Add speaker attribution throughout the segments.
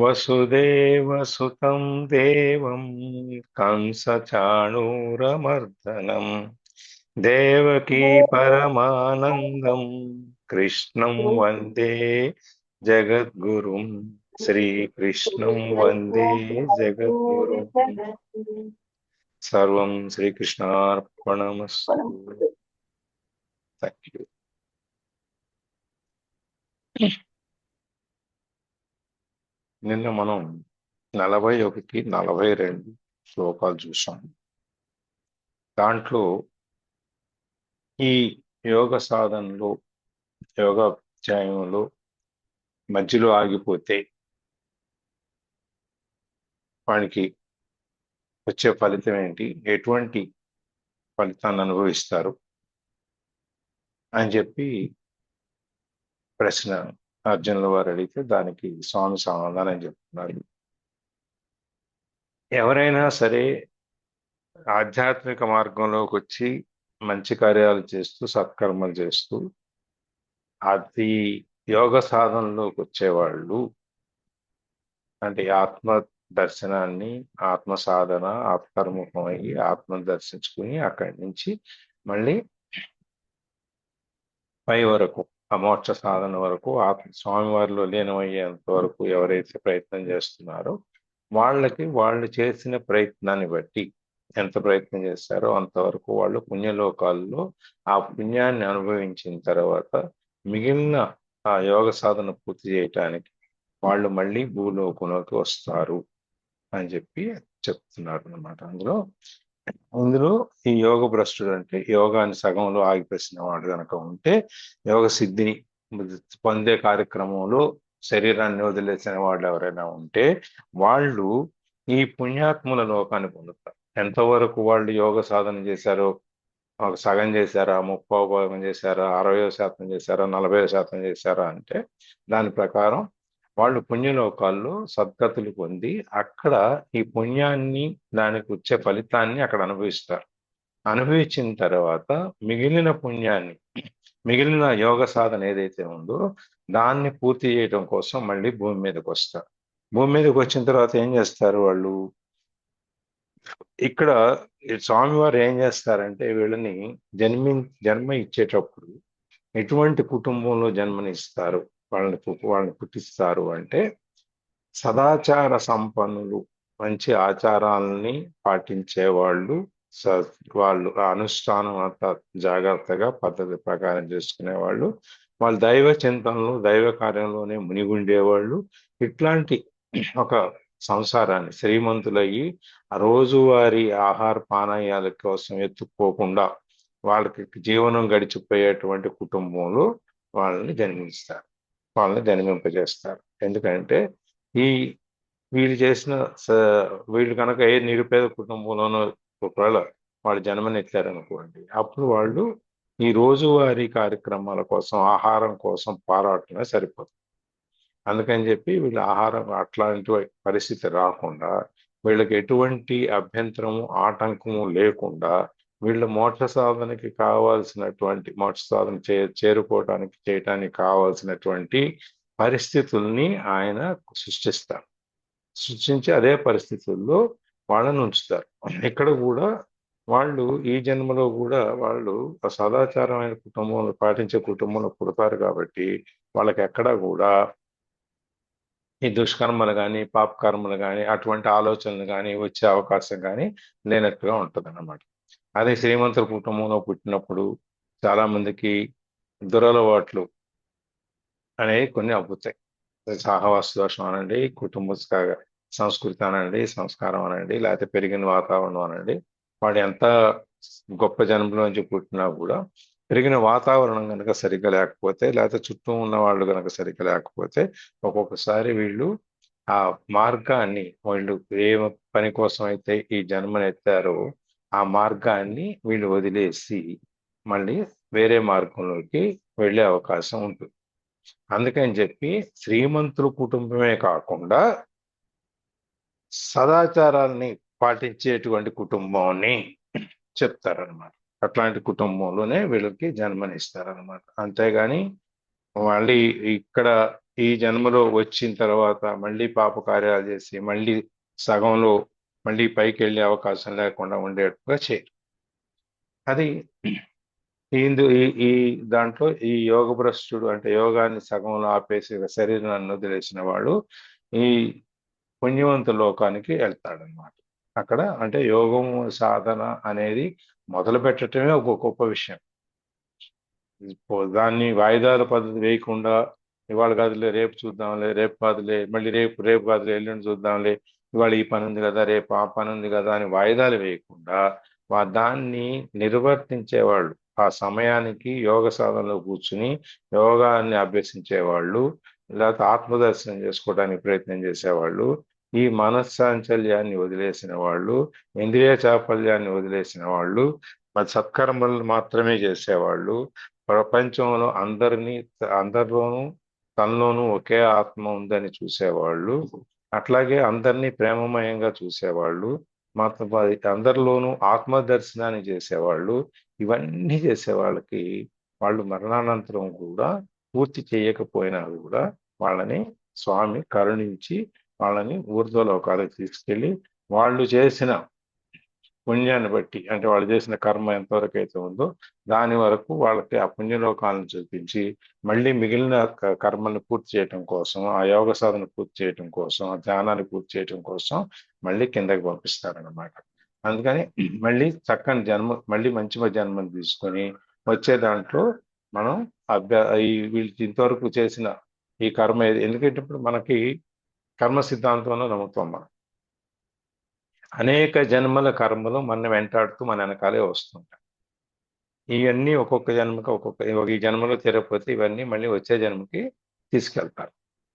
Speaker 1: వసుదేవసుతం దేవం కంసచాణూరమర్దనం దేవకీ పరమానందం కృష్ణం వందే జగద్గురుం శ్రీకృష్ణం వందే జగద్గురుం సర్వం శ్రీకృష్ణార్పణమస్తు. Thank you. నిన్న మనం 41, 42 శ్లోకాలు చూసాం. దాంట్లో ఈ యోగ సాధనలో యోగాధ్యాయంలో మధ్యలో ఆగిపోతే వానికి వచ్చే ఫలితం ఏంటి, ఎటువంటి ఫలితాన్ని అనుభవిస్తారు అని చెప్పి ప్రశ్న అర్జునుల వారు అడిగితే దానికి స్వామి సమాధానం చెప్తున్నారు. ఎవరైనా సరే ఆధ్యాత్మిక మార్గంలోకి వచ్చి మంచి కార్యాలు చేస్తూ సత్కర్మలు చేస్తూ అది యోగ సాధనలోకి వచ్చేవాళ్ళు అంటే ఆత్మ దర్శనాన్ని, ఆత్మ సాధన, ఆత్మర్ముఖం అయ్యి ఆత్మను దర్శించుకుని అక్కడి నుంచి మళ్ళీ పై వరకు అమోక్ష సాధన వరకు ఆత్మ స్వామివారిలో లీనమయ్యేంత వరకు ఎవరైతే ప్రయత్నం చేస్తున్నారో వాళ్ళకి వాళ్ళు చేసిన ప్రయత్నాన్ని బట్టి ఎంత ప్రయత్నం చేస్తారో అంతవరకు వాళ్ళు పుణ్యలోకాల్లో ఆ పుణ్యాన్ని అనుభవించిన తర్వాత మిగిలిన ఆ యోగ సాధన పూర్తి చేయటానికి వాళ్ళు మళ్ళీ భూలోకంలోకి వస్తారు అని చెప్పి చెప్తున్నారు అన్నమాట. అందులో ఈ యోగ భ్రష్టుడు అంటే యోగాన్ని సగంలో ఆగిపేసిన వాడు కనుక ఉంటే యోగ సిద్ధిని పొందే కార్యక్రమంలో శరీరాన్ని వదిలేసిన వాళ్ళు ఎవరైనా ఉంటే వాళ్ళు ఈ పుణ్యాత్ముల లోకాన్ని పొందుతారు. ఎంతవరకు వాళ్ళు యోగ సాధన చేశారో, ఒక సగం చేశారా, 30% చేశారా, 60% చేశారా, 40% చేశారా అంటే దాని ప్రకారం వాళ్ళు పుణ్యలోకాల్లో సద్గతులు పొంది అక్కడ ఈ పుణ్యాన్ని, దానికి వచ్చే ఫలితాన్ని అక్కడ అనుభవిస్తారు. అనుభవించిన తర్వాత మిగిలిన పుణ్యాన్ని, మిగిలిన యోగ సాధన ఏదైతే ఉందో దాన్ని పూర్తి చేయడం కోసం మళ్ళీ భూమి మీదకి వస్తారు. భూమి మీదకి వచ్చిన తర్వాత ఏం చేస్తారు వాళ్ళు? ఇక్కడ స్వామివారు ఏం చేస్తారంటే వీళ్ళని జన్మ ఇచ్చేటప్పుడు ఎటువంటి కుటుంబంలో జన్మనిస్తారు, వాళ్ళని పుట్టిస్తారు అంటే సదాచార సంపన్నులు, మంచి ఆచారాలని పాటించే వాళ్ళు, వాళ్ళు అనుష్ఠానం అంతా జాగ్రత్తగా పద్ధతి ప్రకారం చేసుకునే వాళ్ళు దైవ చింతనలు, దైవ కార్యంలోనే మునిగుండేవాళ్ళు. ఇట్లాంటి ఒక సంసారాన్ని శ్రీమంతులయ్యి ఆ రోజువారీ ఆహార పానీయాల కోసం ఎత్తుక్కోకుండా వాళ్ళకి జీవనం గడిచిపోయేటువంటి కుటుంబంలో వాళ్ళని జన్మిస్తారు, వాళ్ళని జన్మింపజేస్తారు. ఎందుకంటే ఈ వీళ్ళు చేసిన వీళ్ళు కనుక ఏ నిరుపేద కుటుంబంలోనో ఒకవేళ వాళ్ళు జన్మనెత్తారనుకోండి, అప్పుడు వాళ్ళు ఈ రోజువారీ కార్యక్రమాల కోసం, ఆహారం కోసం పారాటమే సరిపోతుంది. అందుకని చెప్పి వీళ్ళ ఆహారం అట్లాంటి పరిస్థితి రాకుండా, వీళ్ళకి ఎటువంటి అభ్యంతరము, ఆటంకము లేకుండా వీళ్ళ మోక్ష సాధనకి కావాల్సినటువంటి, మోక్ష సాధన చేరుకోవడానికి చేయటానికి కావాల్సినటువంటి పరిస్థితుల్ని ఆయన సృష్టిస్తారు. సృష్టించి అదే పరిస్థితుల్లో వాళ్ళని ఉంచుతారు. ఇక్కడ కూడా వాళ్ళు ఈ జన్మలో కూడా వాళ్ళు సదాచారమైన కుటుంబంలో పాటించే కుటుంబంలో పుడతారు కాబట్టి వాళ్ళకి ఎక్కడా కూడా ఈ దుష్కర్మలు కానీ, పాపకర్మలు కానీ, అటువంటి ఆలోచనలు కానీ వచ్చే అవకాశం కానీ లేనట్టుగా ఉంటుంది అన్నమాట. అదే శ్రీమంతుల కుటుంబంలో పుట్టినప్పుడు చాలా మందికి దురలవాట్లు అనేవి కొన్ని అబ్బుతాయి. సహవాస దోషం అనండి, కుటుంబ సంస్కృతి అనండి, సంస్కారం అనండి, లేకపోతే పెరిగిన వాతావరణం అనండి. వాడు ఎంత గొప్ప జన్మలోంచి పుట్టినా కూడా పెరిగిన వాతావరణం కనుక సరిగ్గా లేకపోతే, లేకపోతే చుట్టూ ఉన్న వాళ్ళు కనుక సరిగ్గా లేకపోతే ఒక్కొక్కసారి వీళ్ళు ఆ మార్గాన్ని, వాళ్ళు ఏ పని కోసం అయితే ఈ జన్మనెత్తారో ఆ మార్గాన్ని వీళ్ళు వదిలేసి మళ్ళీ వేరే మార్గంలోకి వెళ్ళే అవకాశం ఉంటుంది. అందుకని చెప్పి శ్రీమంతుల కుటుంబమే కాకుండా సదాచారాల్ని పాటించేటువంటి కుటుంబాన్ని చెప్తారనమాట. అట్లాంటి కుటుంబంలోనే వీళ్ళకి జన్మనిస్తారనమాట. అంతేగాని మళ్ళీ ఇక్కడ ఈ జన్మలో వచ్చిన తర్వాత మళ్ళీ పాప కార్యాలు చేసి మళ్ళీ సగంలో మళ్ళీ పైకి వెళ్ళే అవకాశం లేకుండా ఉండేట్టుగా చేయరు. అది ఈ దాంట్లో ఈ యోగ భ్రష్టుడు అంటే యోగాన్ని సగంలో ఆపేసి శరీరాన్ని వదిలేసిన వాడు ఈ పుణ్యవంత లోకానికి వెళ్తాడనమాట. అక్కడ అంటే యోగం సాధన అనేది మొదలు పెట్టడమే ఒక గొప్ప విషయం. దాన్ని వాయిదాల పద్ధతి వేయకుండా ఇవాళ కాదులే రేపు చూద్దాంలే, రేపు కాదులే మళ్ళీ రేపు, రేపు కాదులే ఎల్లుండి చూద్దాంలే, ఇవాళ ఈ పని ఉంది కదా, రేపు ఆ పని ఉంది కదా అని వాయిదాలు వేయకుండా దాన్ని నిర్వర్తించేవాళ్ళు, ఆ సమయానికి యోగ సాధనలో కూర్చుని యోగాన్ని అభ్యసించేవాళ్ళు, లేకపోతే ఆత్మదర్శనం చేసుకోవడానికి ప్రయత్నం చేసేవాళ్ళు, ఈ మనస్సాంచల్యాన్ని వదిలేసిన వాళ్ళు, ఇంద్రియ చాపల్యాన్ని వదిలేసిన వాళ్ళు, మరి సత్కర్మలను మాత్రమే చేసేవాళ్ళు, ప్రపంచంలో అందరిలోనూ తనలోనూ ఒకే ఆత్మ ఉందని చూసేవాళ్ళు, అట్లాగే అందరినీ ప్రేమమయంగా చూసేవాళ్ళు, అందరిలోనూ ఆత్మ దర్శనాన్ని చేసేవాళ్ళు, ఇవన్నీ చేసే వాళ్ళకి వాళ్ళు మరణానంతరం కూడా పూర్తి చేయకపోయినా కూడా వాళ్ళని స్వామి కరుణించి వాళ్ళని ఊర్ధ్వలోకాలకు తీసుకెళ్ళి వాళ్ళు చేసిన పుణ్యాన్ని బట్టి అంటే వాళ్ళు చేసిన కర్మ ఎంతవరకు అయితే ఉందో దాని వరకు వాళ్ళకి ఆ పుణ్యలోకాలను చూపించి మళ్ళీ మిగిలిన కర్మల్ని పూర్తి చేయటం కోసం, ఆ యోగ సాధన పూర్తి చేయటం కోసం, ఆ ధ్యానాన్ని పూర్తి చేయటం కోసం మళ్ళీ కిందకి పంపిస్తారనమాట. అందుకని మళ్ళీ చక్కని జన్మ, మళ్ళీ మంచి జన్మను తీసుకొని వచ్చే దాంట్లో మనం వీళ్ళు ఇంతవరకు చేసిన ఈ కర్మ ఎందుకంటే ఇప్పుడు మనకి కర్మ సిద్ధాంతంలో నమ్ముతాం మనం. అనేక జన్మల కర్మలు మన వెంటాడుతూ మన వెనకాలే వస్తుంటాయి. ఇవన్నీ ఒక్కొక్క జన్మకి ఈ జన్మలో తీరకపోతే ఇవన్నీ మళ్ళీ వచ్చే జన్మకి తీసుకెళ్తారు.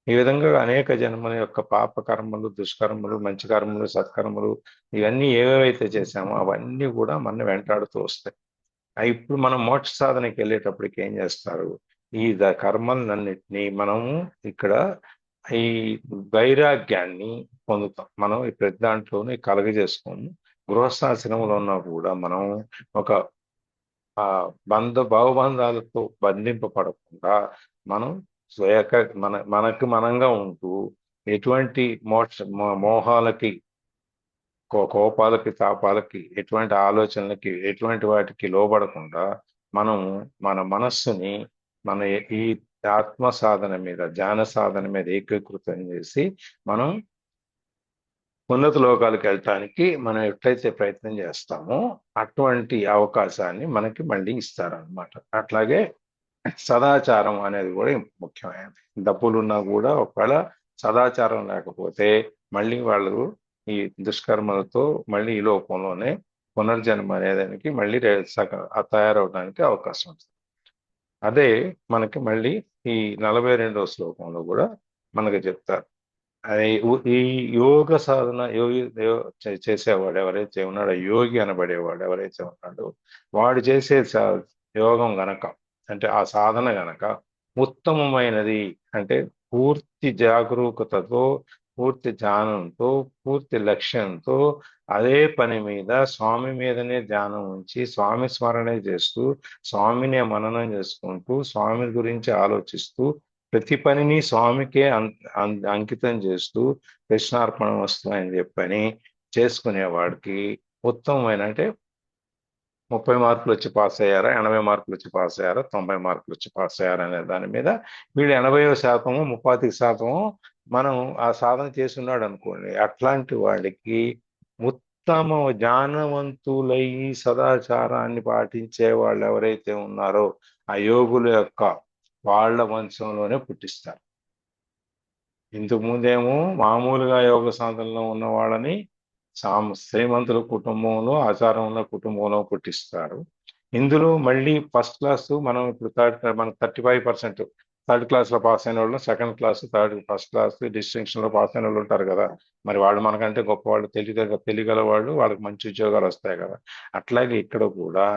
Speaker 1: ఈ విధంగా అనేక జన్మల యొక్క పాప కర్మలు, దుష్కర్మలు, మంచి కర్మలు, సత్కర్మలు ఇవన్నీ ఏవేవైతే చేశామో అవన్నీ కూడా మన వెంటాడుతూ వస్తాయి. ఇప్పుడు మనం మోక్ష సాధనకి వెళ్ళేటప్పటికి ఏం చేస్తారు? ఈ కర్మలన్నిటినీ మనము ఇక్కడ ఈ వైరాగ్యాన్ని పొందుతాం. మనం ఈ ప్రతి దాంట్లోనే కలగజేసుకోము. గృహస్థాశ్రమంలో ఉన్నా కూడా మనం ఒక భావబంధాలతో బంధింపబడకుండా మనం మనకు మనంగా ఉంటూ ఎటువంటి మోహాలకి, కోపాలకి, తాపాలకి, ఎటువంటి ఆలోచనలకి, ఎటువంటి వాటికి లోబడకుండా మనం మన మనస్సుని మన ఈ ఆత్మ సాధన మీద, ధ్యాన సాధన మీద ఏకీకృతం చేసి మనం ఉన్నత లోకాలకు వెళ్ళటానికి మనం ఎట్లయితే ప్రయత్నం చేస్తామో అటువంటి అవకాశాన్ని మనకి మళ్ళీ ఇస్తారనమాట. అట్లాగే సదాచారం అనేది కూడా ముఖ్యమైనది. డబ్బులున్నా కూడా ఒకవేళ సదాచారం లేకపోతే మళ్ళీ వాళ్ళు ఈ దుష్కర్మలతో మళ్ళీ ఈ లోకంలోనే పునర్జన్మ అనేదానికి మళ్ళీ తయారవడానికి అవకాశం ఉంటుంది. అదే మనకి మళ్ళీ ఈ 42వ శ్లోకంలో కూడా మనకు చెప్తారు. ఈ యోగ సాధన చేసేవాడు ఎవరైతే ఉన్నాడో, యోగి అనబడేవాడు ఎవరైతే ఉన్నాడో, వాడు చేసే యోగం గనక అంటే ఆ సాధన గనక ఉత్తమమైనది అంటే పూర్తి జాగరూకతతో, పూర్తి ధ్యానంతో, పూర్తి లక్ష్యంతో అదే పని మీద స్వామి మీదనే ధ్యానం ఉంచి స్వామి స్మరణే చేస్తూ స్వామినే మననం చేసుకుంటూ స్వామి గురించి ఆలోచిస్తూ ప్రతి పనిని స్వామికే అంకితం చేస్తూ కృష్ణార్పణ వస్తు అని చెప్పని చేసుకునేవాడికి ఉత్తమమైన అంటే 30 మార్కులు వచ్చి పాస్ అయ్యారా, 80 మార్కులు వచ్చి పాస్ అయ్యారా, 90 మార్కులు వచ్చి పాస్ అయ్యారా అనే దాని మీద వీళ్ళు 80% 30% మనం ఆ సాధన చేస్తున్నాడు అనుకోండి, అట్లాంటి వాడికి ఉత్తమ జ్ఞానవంతులై సదాచారాన్ని పాటించే వాళ్ళు ఎవరైతే ఉన్నారో ఆ యోగుల యొక్క వాళ్ళ వంశంలోనే పుట్టిస్తారు. ఇంతకు ముందేమో మామూలుగా యోగ సాధనలో ఉన్న వాళ్ళని శ్రీమంతుల కుటుంబంలో, ఆచారం ఉన్న కుటుంబంలో పుట్టిస్తారు. ఇందులో మళ్ళీ ఫస్ట్ క్లాస్ మనం ఇప్పుడు మనకు 35% థర్డ్ క్లాస్లో పాస్ అయిన వాళ్ళు, సెకండ్ క్లాస్, ఫస్ట్ క్లాస్ డిస్టింక్షన్లో పాస్ అయిన వాళ్ళు ఉంటారు కదా. మరి వాళ్ళు మనకంటే గొప్ప వాళ్ళు, తెలియగల వాళ్ళు, వాళ్ళకి మంచి ఉద్యోగాలు వస్తాయి కదా. అట్లాగే ఇక్కడ కూడా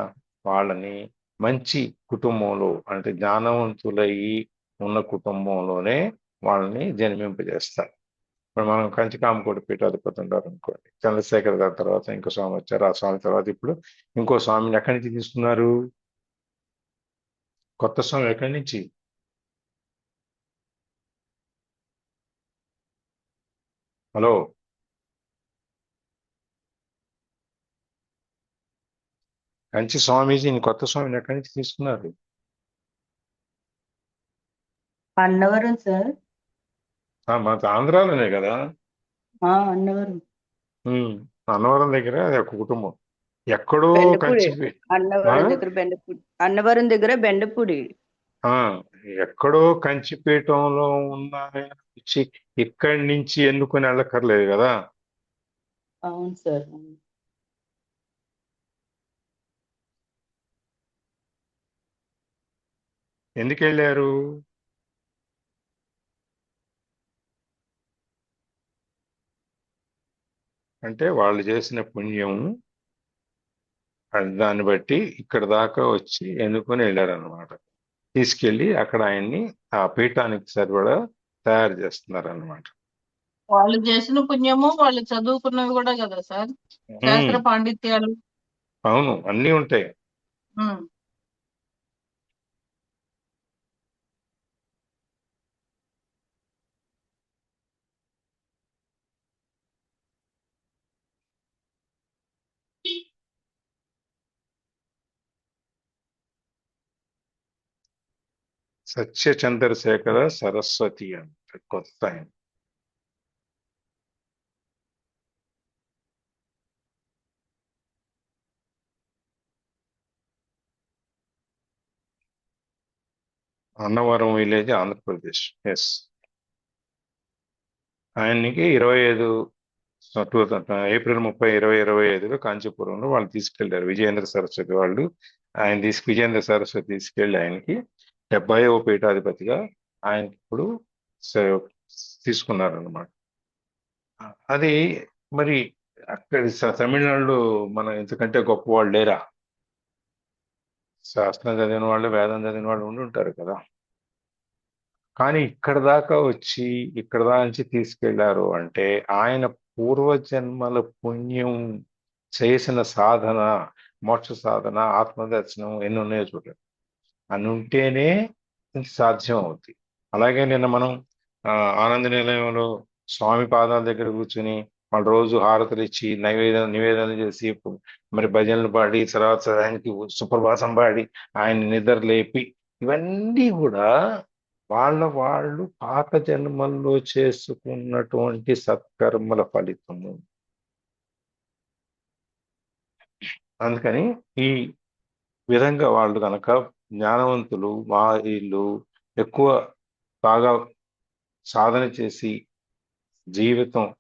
Speaker 1: వాళ్ళని మంచి కుటుంబంలో అంటే జ్ఞానవంతులయ్యి ఉన్న కుటుంబంలోనే వాళ్ళని జన్మింపజేస్తారు. ఇప్పుడు మనం కంచికామకోటి పీఠాధిపతి ఉంటారు అనుకోండి, చంద్రశేఖర్ గారి తర్వాత ఇంకో స్వామి వచ్చారు, ఆ స్వామి తర్వాత ఇప్పుడు ఇంకో స్వామిని ఎక్కడి నుంచి తీసుకున్నారు? కొత్త స్వామి ఎక్కడి నుంచి? హలో. కంచి స్వామీజీని, కొత్త స్వామిని ఎక్కడి నుంచి తీసుకున్నారు?
Speaker 2: అన్నవరం సార్.
Speaker 1: మన ఆంధ్రాలోనే కదా.
Speaker 2: అన్నవరం.
Speaker 1: ఉమ్, అన్నవరం దగ్గర అది ఒక కుటుంబం. ఎక్కడో
Speaker 2: బెండపూడి.
Speaker 1: కంచి ఆ
Speaker 2: అన్నవరం దగ్గర బెండపూడి.
Speaker 1: ఆ ఎక్కడో కంచిపీఠంలో ఉన్న ఆయన వచ్చి ఇక్కడి నుంచి ఎన్నుకొని వెళ్ళక్కర్లేదు కదా.
Speaker 2: అవును సార్.
Speaker 1: ఎందుకు వెళ్ళారు? అంటే వాళ్ళు చేసిన పుణ్యం, దాన్ని బట్టి ఇక్కడ దాకా వచ్చి ఎన్నుకొని వెళ్ళారనమాట. తీసుకెళ్లి అక్కడ ఆయన్ని ఆ పీఠానికి సరిపడా తయారు చేస్తున్నారు అనమాట.
Speaker 3: వాళ్ళు చేసిన పుణ్యము వాళ్ళు చదువుకున్నవి కూడా కదా సార్, శాస్త్ర పాండిత్యాలు.
Speaker 1: అవును, అన్నీ ఉంటాయి.
Speaker 3: ఉమ్.
Speaker 1: సత్య చంద్రశేఖర సరస్వతి అంటే కొత్త ఆయన. అన్నవరం విలేజ్, ఆంధ్రప్రదేశ్. ఎస్. ఆయనకి 25 ఏప్రిల్ 30, 2025లో కాంచీపురంలో వాళ్ళు తీసుకెళ్లారు, విజయేంద్ర సరస్వతి వాళ్ళు. విజయేంద్ర సరస్వతి తీసుకెళ్లి ఆయనకి 70వ పీఠాధిపతిగా ఆయనకి ఇప్పుడు స- తీసుకున్నారన్నమాట. అది మరి అక్కడ తమిళనాడులో మన ఇంతకంటే గొప్ప వాళ్ళు లేరా? శాస్త్రం చదివిన వాళ్ళు, వేదం చదివిన వాళ్ళు ఉండి ఉంటారు కదా. కానీ ఇక్కడ దాకా వచ్చి ఇక్కడ దాకా నుంచి తీసుకెళ్లారు అంటే ఆయన పూర్వజన్మల పుణ్యం, చేసిన సాధన, మోక్ష సాధన, ఆత్మదర్శనం ఎన్ని ఉన్నాయో చూడండి. అని ఉంటేనే ఇది సాధ్యం అవుతుంది. అలాగే నిన్న మనం ఆ, ఆనంద నిలయంలో స్వామి పాదాల దగ్గర కూర్చుని మన రోజు హారతులు ఇచ్చి నివేదనలు చేసి మరి భజనలు పాడి తర్వాత ఆయనకి సుప్రభాతం పాడి ఆయన నిద్ర లేపి, ఇవన్నీ కూడా వాళ్ళు పాత జన్మల్లో చేసుకున్నటువంటి సత్కర్మల ఫలితము. అందుకని ఈ విధంగా వాళ్ళు కనుక జ్ఞానవంతులు, మా వీళ్ళు ఎక్కువ బాగా సాధన చేసి జీవితం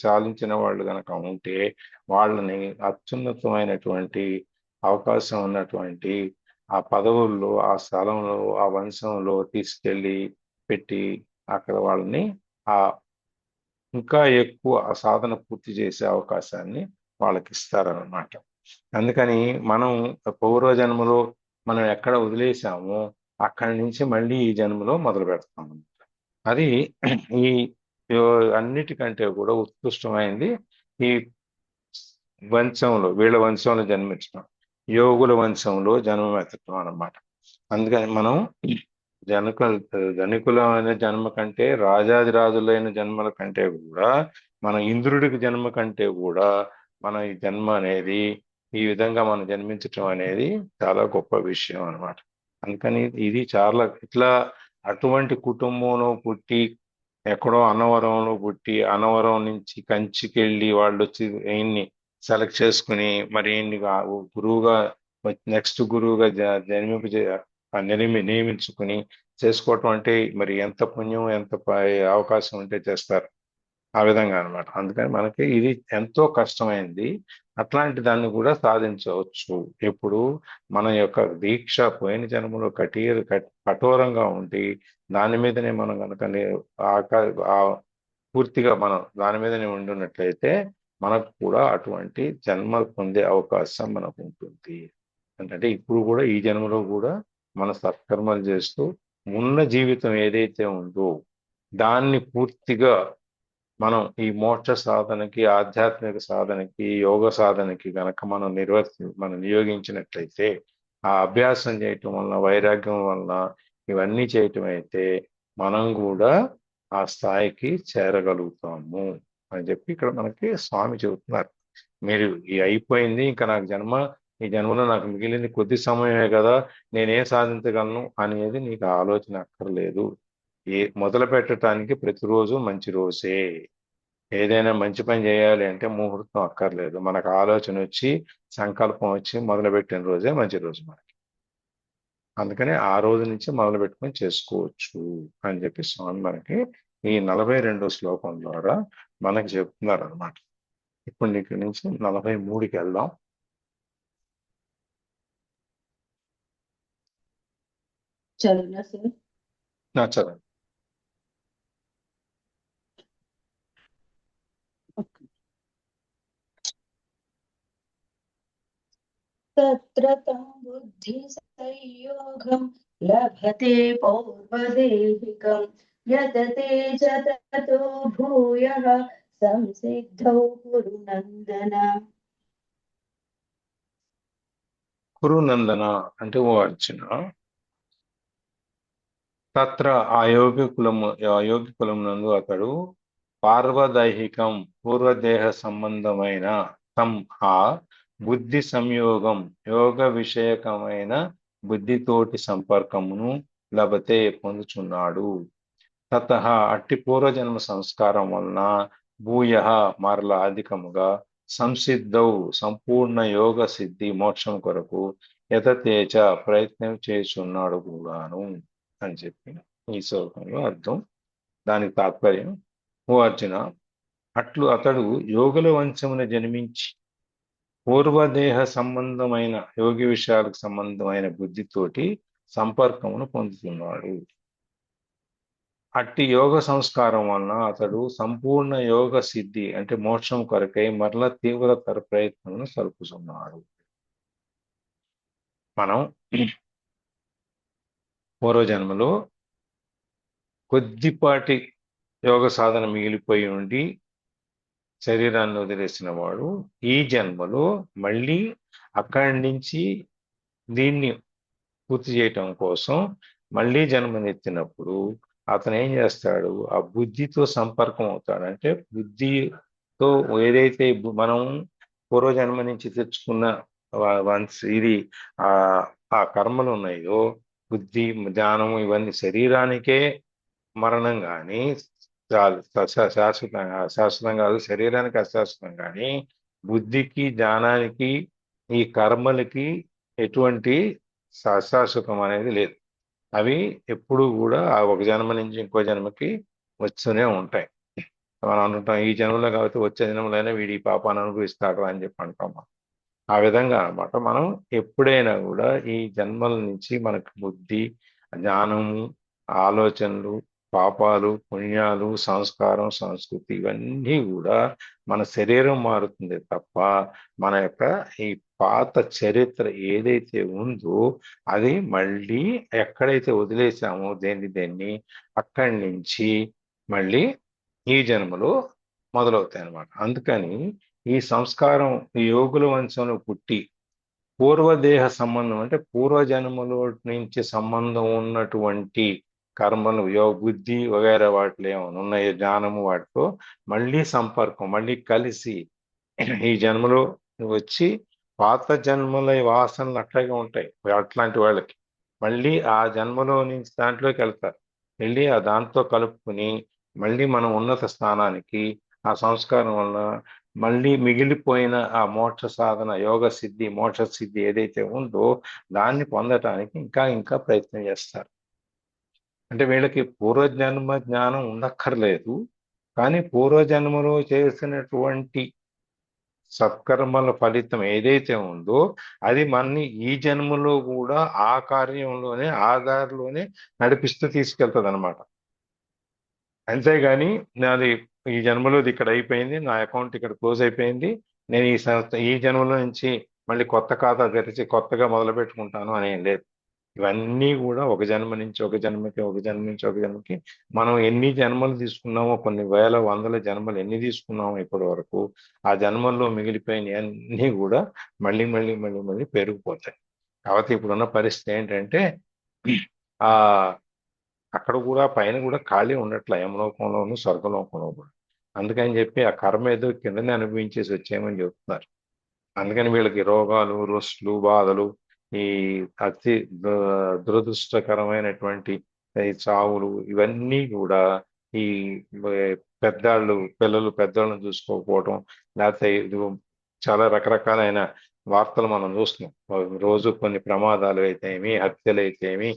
Speaker 1: చాలించిన వాళ్ళు కనుక ఉంటే వాళ్ళని అత్యున్నతమైనటువంటి అవకాశం ఉన్నటువంటి ఆ పదవుల్లో, ఆ స్థలంలో, ఆ వంశంలో తీసుకెళ్ళి పెట్టి అక్కడ వాళ్ళని ఆ ఇంకా ఎక్కువ ఆ సాధన పూర్తి చేసే అవకాశాన్ని వాళ్ళకి ఇస్తారనమాట. అందుకని మనం పూర్వ జన్మలో మనం ఎక్కడ వదిలేసామో అక్కడి నుంచి మళ్ళీ ఈ జన్మలో మొదలు పెడతాము. అది ఈ అన్నిటికంటే కూడా ఉత్కృష్టమైంది ఈ వీళ్ళ వంశంలో జన్మించడం, యోగుల వంశంలో జన్మ ఎత్తడం అన్నమాట. అందుకని మనం జనక ధనికులమైన జన్మ కంటే, రాజాదిరాజులైన జన్మల కంటే కూడా, మన ఇంద్రుడికి జన్మ కంటే కూడా మన ఈ జన్మ అనేది, ఈ విధంగా మనం జన్మించటం అనేది చాలా గొప్ప విషయం అన్నమాట. అందుకని ఇది చాలా ఇట్లా అటువంటి కుటుంబంలో పుట్టి, ఎక్కడో అన్నవరంలో పుట్టి అన్నవరం నుంచి కంచికెళ్ళి వాళ్ళు వచ్చి ఈయన్ని సెలెక్ట్ చేసుకుని మరి ఈయన్ని గురువుగా, నెక్స్ట్ గురువుగా నియమించుకుని చేసుకోవటం అంటే మరి ఎంత పుణ్యం, ఎంత అవకాశం ఉంటే చేస్తారు. ఆ విధంగా అన్నమాట. అందుకని మనకి ఇది ఎంతో కష్టమైంది. అట్లాంటి దాన్ని కూడా సాధించవచ్చు. ఎప్పుడు మన యొక్క దీక్ష పోయిన జన్మలో కఠోరంగా ఉండి దాని మీదనే మనం కనుక ఆ పూర్తిగా మనం దాని మీదనే ఉండున్నట్లయితే మనకు కూడా అటువంటి జన్మలు పొందే అవకాశం మనకు ఉంటుంది. అంటే ఇప్పుడు కూడా ఈ జన్మలో కూడా మన సత్కర్మలు చేస్తూ ఉన్న జీవితం ఏదైతే ఉందో దాన్ని పూర్తిగా మనం ఈ మోక్ష సాధనకి, ఆధ్యాత్మిక సాధనకి, యోగ సాధనకి గనక మనం నియోగించినట్లయితే, ఆ అభ్యాసం చేయటం వలన, వైరాగ్యం వలన, ఇవన్నీ చేయటం అయితే మనం కూడా ఆ స్థాయికి చేరగలుగుతాము అని చెప్పి ఇక్కడ మనకి స్వామి చెబుతున్నారు. మీరు ఈ అయిపోయింది, ఇంకా నాకు ఈ జన్మలో నాకు మిగిలింది కొద్ది సమయమే కదా, నేనేం సాధించగలను అనేది నీకు ఆలోచన అక్కర్లేదు. మొదలు పెట్టడానికి ప్రతిరోజు మంచి రోజే. ఏదైనా మంచి పని చేయాలి అంటే ముహూర్తం అక్కర్లేదు. మనకు ఆలోచన వచ్చి సంకల్పం వచ్చి మొదలుపెట్టిన రోజే మంచి రోజు మనకి. అందుకని ఆ రోజు నుంచి మొదలు పెట్టుకొని చేసుకోవచ్చు అని చెప్పి స్వామి మనకి ఈ 42వ శ్లోకం ద్వారా మనకి చెప్తున్నారు అనమాట. ఇప్పుడు ఇక్కడ నుంచి 43కి వెళ్దాం.
Speaker 2: చదివినా సార్?
Speaker 1: చదవండి.
Speaker 2: తత్ర తం బుద్ధి సంయోగం లభతే పౌర్వదేహికం యతతే చ తతో భూయః సంసిద్ధౌ కురు నందన.
Speaker 1: కురునందన అంటే ఓ అర్జున, తత్ర ఆ యోగి కులమునందు అతడు పార్వదైహికం పూర్వదేహ సంబంధమైన తం ఆ బుద్ధి సంయోగం యోగ విషయకమైన బుద్ధితోటి సంపర్కమును లభతే పొందుచున్నాడు. తత అట్టి పూర్వజన్మ సంస్కారం వలన భూయ మరల అధికముగా సంసిద్ధౌ సంపూర్ణ యోగ సిద్ధి మోక్షం కొరకు యతతేజ ప్రయత్నం చేస్తున్నాడు కూడాను అని చెప్పి ఈ శ్లోకంలో అర్థం. దానికి తాత్పర్యం, ఓ అర్జున, అతడు యోగుల వంశమున జన్మించి పూర్వదేహ సంబంధమైన యోగి విషయాలకు సంబంధమైన బుద్ధితోటి సంపర్కమును పొందుతున్నాడు. అట్టి యోగ సంస్కారం వలన అతడు సంపూర్ణ యోగ సిద్ధి అంటే మోక్షం కొరకై మరల తీవ్రతర ప్రయత్నమును సలుపుతున్నాడు. మనం పూర్వజన్మలో కొద్దిపాటి యోగ సాధన మిగిలిపోయి ఉండి శరీరాన్ని వదిలేసిన వాడు ఈ జన్మలో మళ్ళీ అక్కడి నుంచి దీన్ని పూర్తి చేయటం కోసం మళ్ళీ జన్మనెత్తినప్పుడు అతను ఏం చేస్తాడు, ఆ బుద్ధితో సంపర్కం అవుతాడు. అంటే బుద్ధితో ఏదైతే మనం పూర్వజన్మ నుంచి తెచ్చుకున్న ఇది ఆ కర్మలు ఉన్నాయో, బుద్ధి జ్ఞానము ఇవన్నీ శరీరానికే మరణం కానీ శాశ్వతం కాదు, శరీరానికి అశాశ్వతం కానీ బుద్ధికి జ్ఞానానికి ఈ కర్మలకి ఎటువంటి శాశ్వతం అనేది లేదు. అవి ఎప్పుడు కూడా ఆ ఒక జన్మ నుంచి ఇంకో జన్మకి వస్తూనే ఉంటాయి. మనం అనుకుంటాం ఈ జన్మలో కాబట్టి వచ్చే జన్మలైనా వీడి పాపాన్ని అనుభవిస్తాడు అని చెప్పి అంటాం. ఆ విధంగా అన్నమాట. మనం ఎప్పుడైనా కూడా ఈ జన్మల నుంచి మనకు బుద్ధి, జ్ఞానము, ఆలోచనలు, పాపాలు, పుణ్యాలు, సంస్కారం, సంస్కృతి ఇవన్నీ కూడా మన శరీరం మారుతుంది తప్ప మన యొక్క ఈ పాత చరిత్ర ఏదైతే ఉందో అది మళ్ళీ ఎక్కడైతే వదిలేసామో దేన్ని అక్కడి నుంచి మళ్ళీ ఈ జన్మలో మొదలవుతాయి అన్నమాట. అందుకని ఈ సంస్కారం ఈ యోగుల వంశంలో పుట్టి పూర్వదేహ సంబంధం అంటే పూర్వజన్మలో నుంచి సంబంధం ఉన్నటువంటి కర్మలు బుద్ధి వగైరా వాటిలో ఏమైనా ఉన్నాయో జ్ఞానము వాటితో మళ్ళీ సంపర్కం మళ్ళీ కలిసి ఈ జన్మలో వచ్చి పాత జన్మల వాసనలు అట్లాగే ఉంటాయి. అట్లాంటి వాళ్ళకి మళ్ళీ ఆ జన్మలో నుంచి దాంట్లోకి వెళ్తారు. వెళ్ళి ఆ దాంతో కలుపుకుని మళ్ళీ మనం ఉన్నత స్థానానికి ఆ సంస్కారం వల్ల మళ్ళీ మిగిలిపోయిన ఆ మోక్ష సాధన యోగ సిద్ధి మోక్ష సిద్ధి ఏదైతే ఉందో దాన్ని పొందటానికి ఇంకా ప్రయత్నం చేస్తారు. అంటే వీళ్ళకి పూర్వజన్మ జ్ఞానం ఉండక్కర్లేదు, కానీ పూర్వజన్మలో చేసినటువంటి సత్కర్మల ఫలితం ఏదైతే ఉందో అది మనని ఈ జన్మలో కూడా ఆ కార్యంలోనే ఆ దారిలోనే నడిపిస్తూ తీసుకెళ్తుంది అనమాట. అంతేగాని నాది ఈ జన్మలోది ఇక్కడ అయిపోయింది, నా అకౌంట్ ఇక్కడ క్లోజ్ అయిపోయింది, నేను ఈ జన్మలో నుంచి మళ్ళీ కొత్త ఖాతా తెరిచి కొత్తగా మొదలు పెట్టుకుంటాను అనేం లేదు. ఇవన్నీ కూడా ఒక జన్మ నుంచి ఒక జన్మకి, ఒక జన్మ నుంచి ఒక జన్మకి మనం ఎన్ని జన్మలు తీసుకున్నామో, కొన్ని వేల వందల జన్మలు ఎన్ని తీసుకున్నామో ఇప్పటి వరకు, ఆ జన్మల్లో మిగిలిపోయిన అన్నీ కూడా మళ్ళీ పెరిగిపోతాయి. కాబట్టి ఇప్పుడున్న పరిస్థితి ఏంటంటే అక్కడ కూడా పైన కూడా ఖాళీ ఉండట్లే, యమలోకంలోను స్వర్గలోకంలో కూడా. అందుకని చెప్పి ఆ కర్మ ఏదో కిందనే అనుభవించేసి వచ్చేయమని చెప్తున్నారు. అందుకని వీళ్ళకి రోగాలు, రుస్టులు, బాధలు, ఈ అతి దురదృష్టకరమైనటువంటి ఈ చావులు ఇవన్నీ కూడా ఈ పెద్దాళ్ళు పిల్లలు పెద్దవాళ్ళని చూసుకోకపోవటం, లేకపోతే ఇదిగో చాలా రకరకాలైన వార్తలు మనం చూస్తున్నాం. రోజు కొన్ని ప్రమాదాలు అయితేమి, హత్యలు అయితేమి,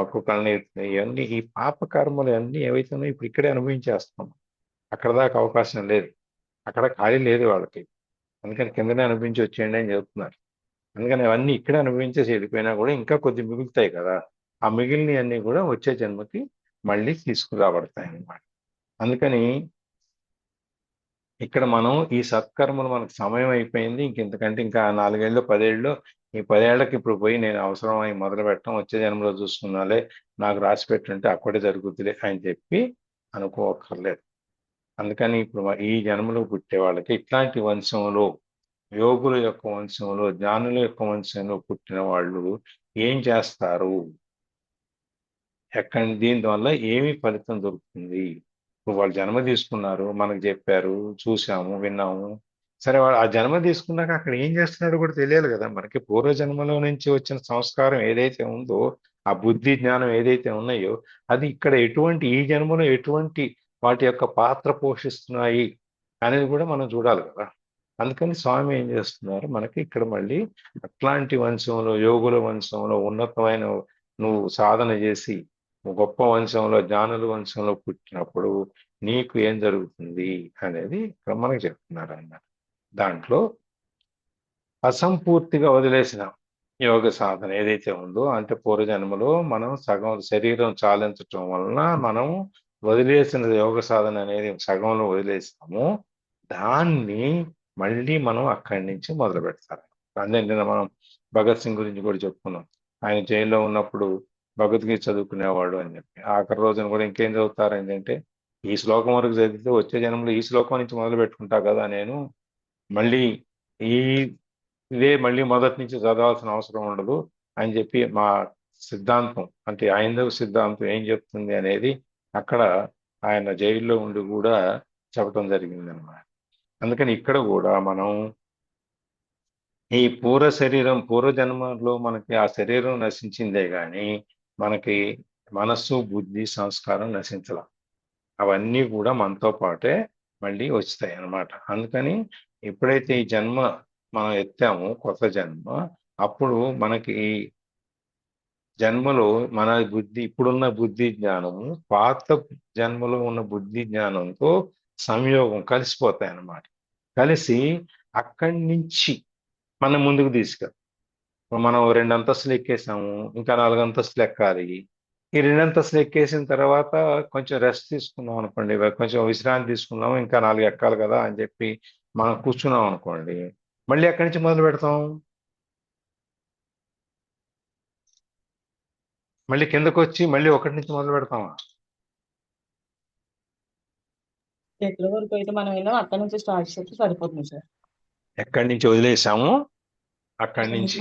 Speaker 1: ఒక్కొక్కరిని ఇవన్నీ ఈ పాప కర్మలు అన్నీ ఏవైతే ఉన్నాయో ఇప్పుడు ఇక్కడే అనుభవించేస్తాం. అక్కడ దాకా అవకాశం లేదు, అక్కడ ఖాళీ లేదు వాళ్ళకి. అందుకని కిందనే అనుభవించి వచ్చేయండి అని చెప్తున్నారు. అందుకని అవన్నీ ఇక్కడే అనుభవించేసి వెళ్ళిపోయినా కూడా ఇంకా కొద్ది మిగులుతాయి కదా, ఆ మిగిలినవి అన్నీ కూడా వచ్చే జన్మకి మళ్ళీ తీసుకురాబడతాయి అన్నమాట. అందుకని ఇక్కడ మనం ఈ సత్కర్మలు మనకు సమయం అయిపోయింది, ఇంతకంటే ఇంకా 4 ఏళ్ళు 10 ఏళ్ళు, ఈ 10 ఏళ్ళకి ఇప్పుడు పోయి నేను అవసరమై మొదలు పెట్టడం, వచ్చే జన్మలో చూసుకున్నాలే, నాకు రాసి పెట్టుంటే అక్కడే జరుగుతులే అని చెప్పి అనుకోకర్లేదు. అందుకని ఇప్పుడు ఈ జన్మలో పుట్టే వాళ్ళకి ఇట్లాంటి వంశంలో, యోగుల యొక్క వంశంలో, జ్ఞానుల యొక్క వంశంలో పుట్టిన వాళ్ళు ఏం చేస్తారు, దీనివల్ల ఏమి ఫలితం దొరుకుతుంది. ఇప్పుడు వాళ్ళు జన్మ తీసుకున్నారు, మనకు చెప్పారు, చూసాము, విన్నాము. సరే, వాడు ఆ జన్మ తీసుకున్నాక అక్కడ ఏం చేస్తున్నాడో కూడా తెలియాలి కదా మనకి. పూర్వజన్మలో నుంచి వచ్చిన సంస్కారం ఏదైతే ఉందో, ఆ బుద్ధి జ్ఞానం ఏదైతే ఉన్నాయో, అది ఇక్కడ ఈ జన్మలో ఎటువంటి వాటి యొక్క పాత్ర పోషిస్తున్నాయి అనేది కూడా మనం చూడాలి కదా. అందుకని స్వామి ఏం చేస్తున్నారు మనకి ఇక్కడ మళ్ళీ అట్లాంటి వంశంలో, యోగుల వంశంలో ఉన్నతమైన నువ్వు సాధన చేసి గొప్ప వంశంలో, జ్ఞానుల వంశంలో పుట్టినప్పుడు నీకు ఏం జరుగుతుంది అనేది ఇక్కడ మనకు చెప్తున్నారు అన్నమాట. దాంట్లో అసంపూర్తిగా వదిలేసిన యోగ సాధన ఏదైతే ఉందో, అంటే పూర్వజన్మలో మనం సగం శరీరం చాలించటం వలన మనం వదిలేసిన యోగ సాధన అనేది సగంలో వదిలేస్తాము, దాన్ని మళ్ళీ మనం అక్కడి నుంచి మొదలు పెడతారు. నిన్న మనం భగత్ సింగ్ గురించి కూడా చెప్పుకున్నాం. ఆయన జైల్లో ఉన్నప్పుడు భగవద్గీత చదువుకునేవాడు అని చెప్పి, ఆఖరి రోజున కూడా ఇంకేం చదువుతారు ఏంటంటే, ఈ శ్లోకం వరకు చదివితే వచ్చే జన్మలో ఈ శ్లోకం నుంచి మొదలు పెట్టుకుంటా కదా నేను, మళ్ళీ ఈ ఇదే మళ్ళీ మొదటి నుంచి చదవాల్సిన అవసరం ఉండదు అని చెప్పి మా సిద్ధాంతం, అంటే హైందవ సిద్ధాంతం ఏం చెప్తుంది అనేది అక్కడ ఆయన జైల్లో ఉండి కూడా చెప్పడం జరిగింది అన్నమాట. అందుకని ఇక్కడ కూడా మనం ఈ పూర్వజన్మలో మనకి ఆ శరీరం నశించిందే కానీ మనకి మనస్సు, బుద్ధి, సంస్కారం నశించాల. అవన్నీ కూడా మనతో పాటే మళ్ళీ వస్తాయి అన్నమాట. అందుకని ఎప్పుడైతే ఈ జన్మ మనం ఎత్తామో, కొత్త జన్మ, అప్పుడు మనకి ఈ జన్మలో మన బుద్ధి, ఇప్పుడున్న బుద్ధి జ్ఞానము పాత జన్మలో ఉన్న బుద్ధి జ్ఞానంతో సంయోగం కలిసిపోతాయి అన్నమాట. కలిసి అక్కడి నుంచి మనం ముందుకు తీసుకెళ్తాం. మనం 2 అంతస్తులు ఎక్కేసాము, ఇంకా 4 అంతస్తులు ఎక్కాలి. ఈ 2 అంతస్తులు ఎక్కేసిన తర్వాత కొంచెం రెస్ట్ తీసుకున్నాం అనుకోండి, కొంచెం విశ్రాంతి తీసుకున్నాము, ఇంకా 4 ఎక్కాలి కదా అని చెప్పి మనం కూర్చున్నాం అనుకోండి, మళ్ళీ ఎక్కడి నుంచి మొదలు పెడతాం? మళ్ళీ కిందకు వచ్చి మళ్ళీ 1 నుంచి మొదలు పెడతామా?
Speaker 4: ఎక్కడి వరకు అయితే మనం వెళ్ళాం అక్కడి నుంచి స్టార్ట్ చేస్తే సరిపోతుంది సార్.
Speaker 1: ఎక్కడి నుంచి వదిలేసాము అక్కడి నుంచి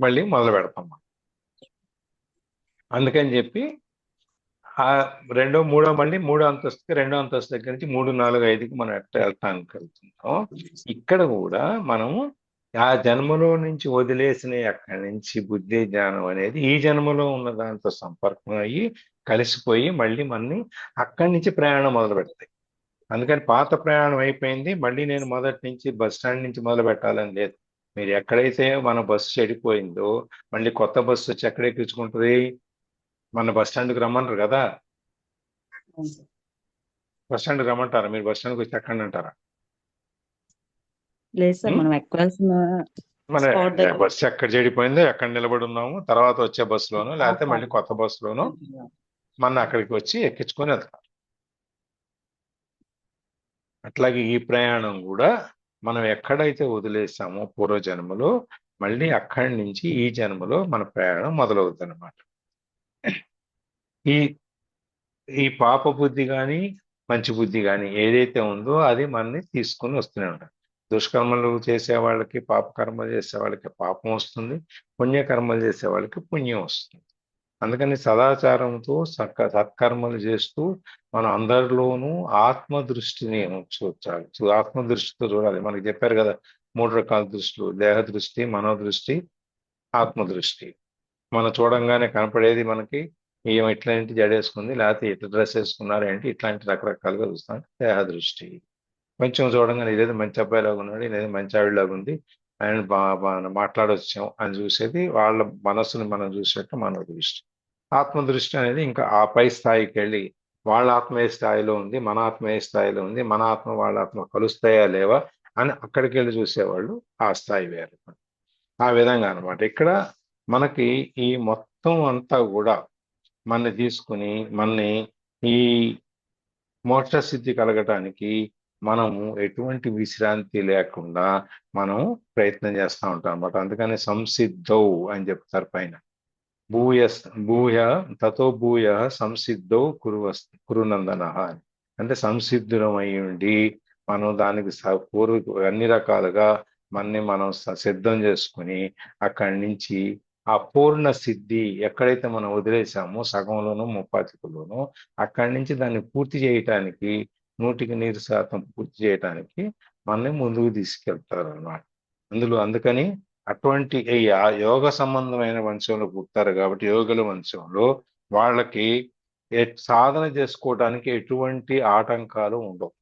Speaker 1: మళ్ళీ మొదలు పెడతాం. అందుకని చెప్పి ఆ మళ్ళీ మూడో అంతస్తుకి, 2వ అంతస్తు దగ్గర నుంచి 3, 4, 5కి మనం ఎట్లా వెళ్తానికి వెళ్తుంటాం. ఇక్కడ కూడా మనం ఆ జన్మలో నుంచి వదిలేసిన అక్కడి నుంచి బుద్ధి జ్ఞానం అనేది ఈ జన్మలో ఉన్న దాంతో సంపర్కం అయ్యి కలిసిపోయి మళ్ళీ మనని అక్కడి నుంచి ప్రయాణం మొదలు పెడతాయి. అందుకని పాత ప్రయాణం అయిపోయింది, మళ్ళీ నేను మొదటి నుంచి బస్ స్టాండ్ నుంచి మొదలు పెట్టాలని లేదు. మీరు ఎక్కడైతే మన బస్సు చెడిపోయిందో మళ్ళీ కొత్త బస్సు వచ్చి ఎక్కడ ఎక్కించుకుంటుంది? మన బస్ స్టాండ్కి రమ్మన్నారు కదా. బస్ స్టాండ్కి రమ్మంటారా? మీరు బస్ స్టాండ్కి వచ్చి ఎక్కండి అంటారా?
Speaker 4: లేదు సార్, మనం ఎక్కాల్సిన
Speaker 1: మన బస్సు ఎక్కడ చెడిపోయిందో, ఎక్కడ నిలబడి ఉన్నాము, తర్వాత వచ్చే బస్సులోనో లేకపోతే మళ్ళీ కొత్త బస్సులోనో మన అక్కడికి వచ్చి ఎక్కించుకొని వెళ్తాం. అట్లాగే ఈ ప్రయాణం కూడా మనం ఎక్కడైతే వదిలేసామో పూర్వజన్మలో, మళ్ళీ అక్కడి నుంచి ఈ జన్మలో మన ప్రయాణం మొదలవుతుంది అన్నమాట. ఈ పాప బుద్ధి కానీ మంచి బుద్ధి కానీ ఏదైతే ఉందో అది మనని తీసుకుని వస్తూనే ఉంటాం. దుష్కర్మలు చేసే వాళ్ళకి, పాపకర్మలు చేసే వాళ్ళకి పాపం వస్తుంది, పుణ్యకర్మలు చేసే వాళ్ళకి పుణ్యం వస్తుంది. అందుకని సదాచారంతో సత్కర్మలు చేస్తూ మనం అందరిలోనూ ఆత్మదృష్టిని ఉంచాలి. ఆత్మదృష్టితో చూడాలి. మనకి చెప్పారు కదా 3 రకాల దృష్టిలు: దేహ దృష్టి, మనోదృష్టి, ఆత్మదృష్టి. మనం చూడంగానే కనపడేది మనకి ఈమె ఇట్లాంటి జడేసుకుంది, లేకపోతే ఇట్లా డ్రెస్ వేసుకున్నారు ఏంటి, ఇట్లాంటి రకరకాలుగా చూస్తాం. దేహ దృష్టి. కొంచెం చూడంగానే ఇదేదో మంచి అబ్బాయిలాగా ఉన్నాడు, ఇదేదో మంచి ఆవిడలాగా ఉంది, ఆయన మాట్లాడొచ్చాం అని చూసేది వాళ్ళ మనస్సుని మనం చూసేట్టు మన దృష్టి. ఆత్మదృష్టి అనేది ఇంకా ఆ పై స్థాయికి వెళ్ళి వాళ్ళ ఆత్మ ఏ స్థాయిలో ఉంది, మన ఆత్మ ఏ స్థాయిలో ఉంది, మన ఆత్మ వాళ్ళ ఆత్మ కలుస్తాయా లేవా అని అక్కడికి వెళ్ళి చూసేవాళ్ళు. ఆ స్థాయి వేరు. ఆ విధంగా అన్నమాట. ఇక్కడ మనకి ఈ మొత్తం అంతా కూడా మనని తీసుకుని మనని ఈ మోక్ష సిద్ధి కలగటానికి మనము ఎటువంటి విశ్రాంతి లేకుండా మనం ప్రయత్నం చేస్తూ ఉంటాం అన్నమాట. అందుకని సంసిద్ధౌ అని చెప్తారు పైన. భూయ తతో భూయ సంసిద్ధౌ కురునందన అని. అంటే సంసిద్ధులమై ఉండి మనం దానికి అన్ని రకాలుగా మనం సిద్ధం చేసుకుని అక్కడి నుంచి ఆ పూర్ణ సిద్ధి ఎక్కడైతే మనం వదిలేసామో సగంలోనూ ముప్పాతికలోనూ అక్కడి నుంచి దాన్ని పూర్తి చేయటానికి 100% పూర్తి చేయటానికి మనల్ని ముందుకు తీసుకెళ్తారు అన్నమాట. అందుకని అటువంటి ఆ యోగ సంబంధమైన వంశంలో పుట్టారు కాబట్టి యోగుల వంశంలో వాళ్ళకి సాధన చేసుకోవడానికి ఎటువంటి ఆటంకాలు ఉండవు.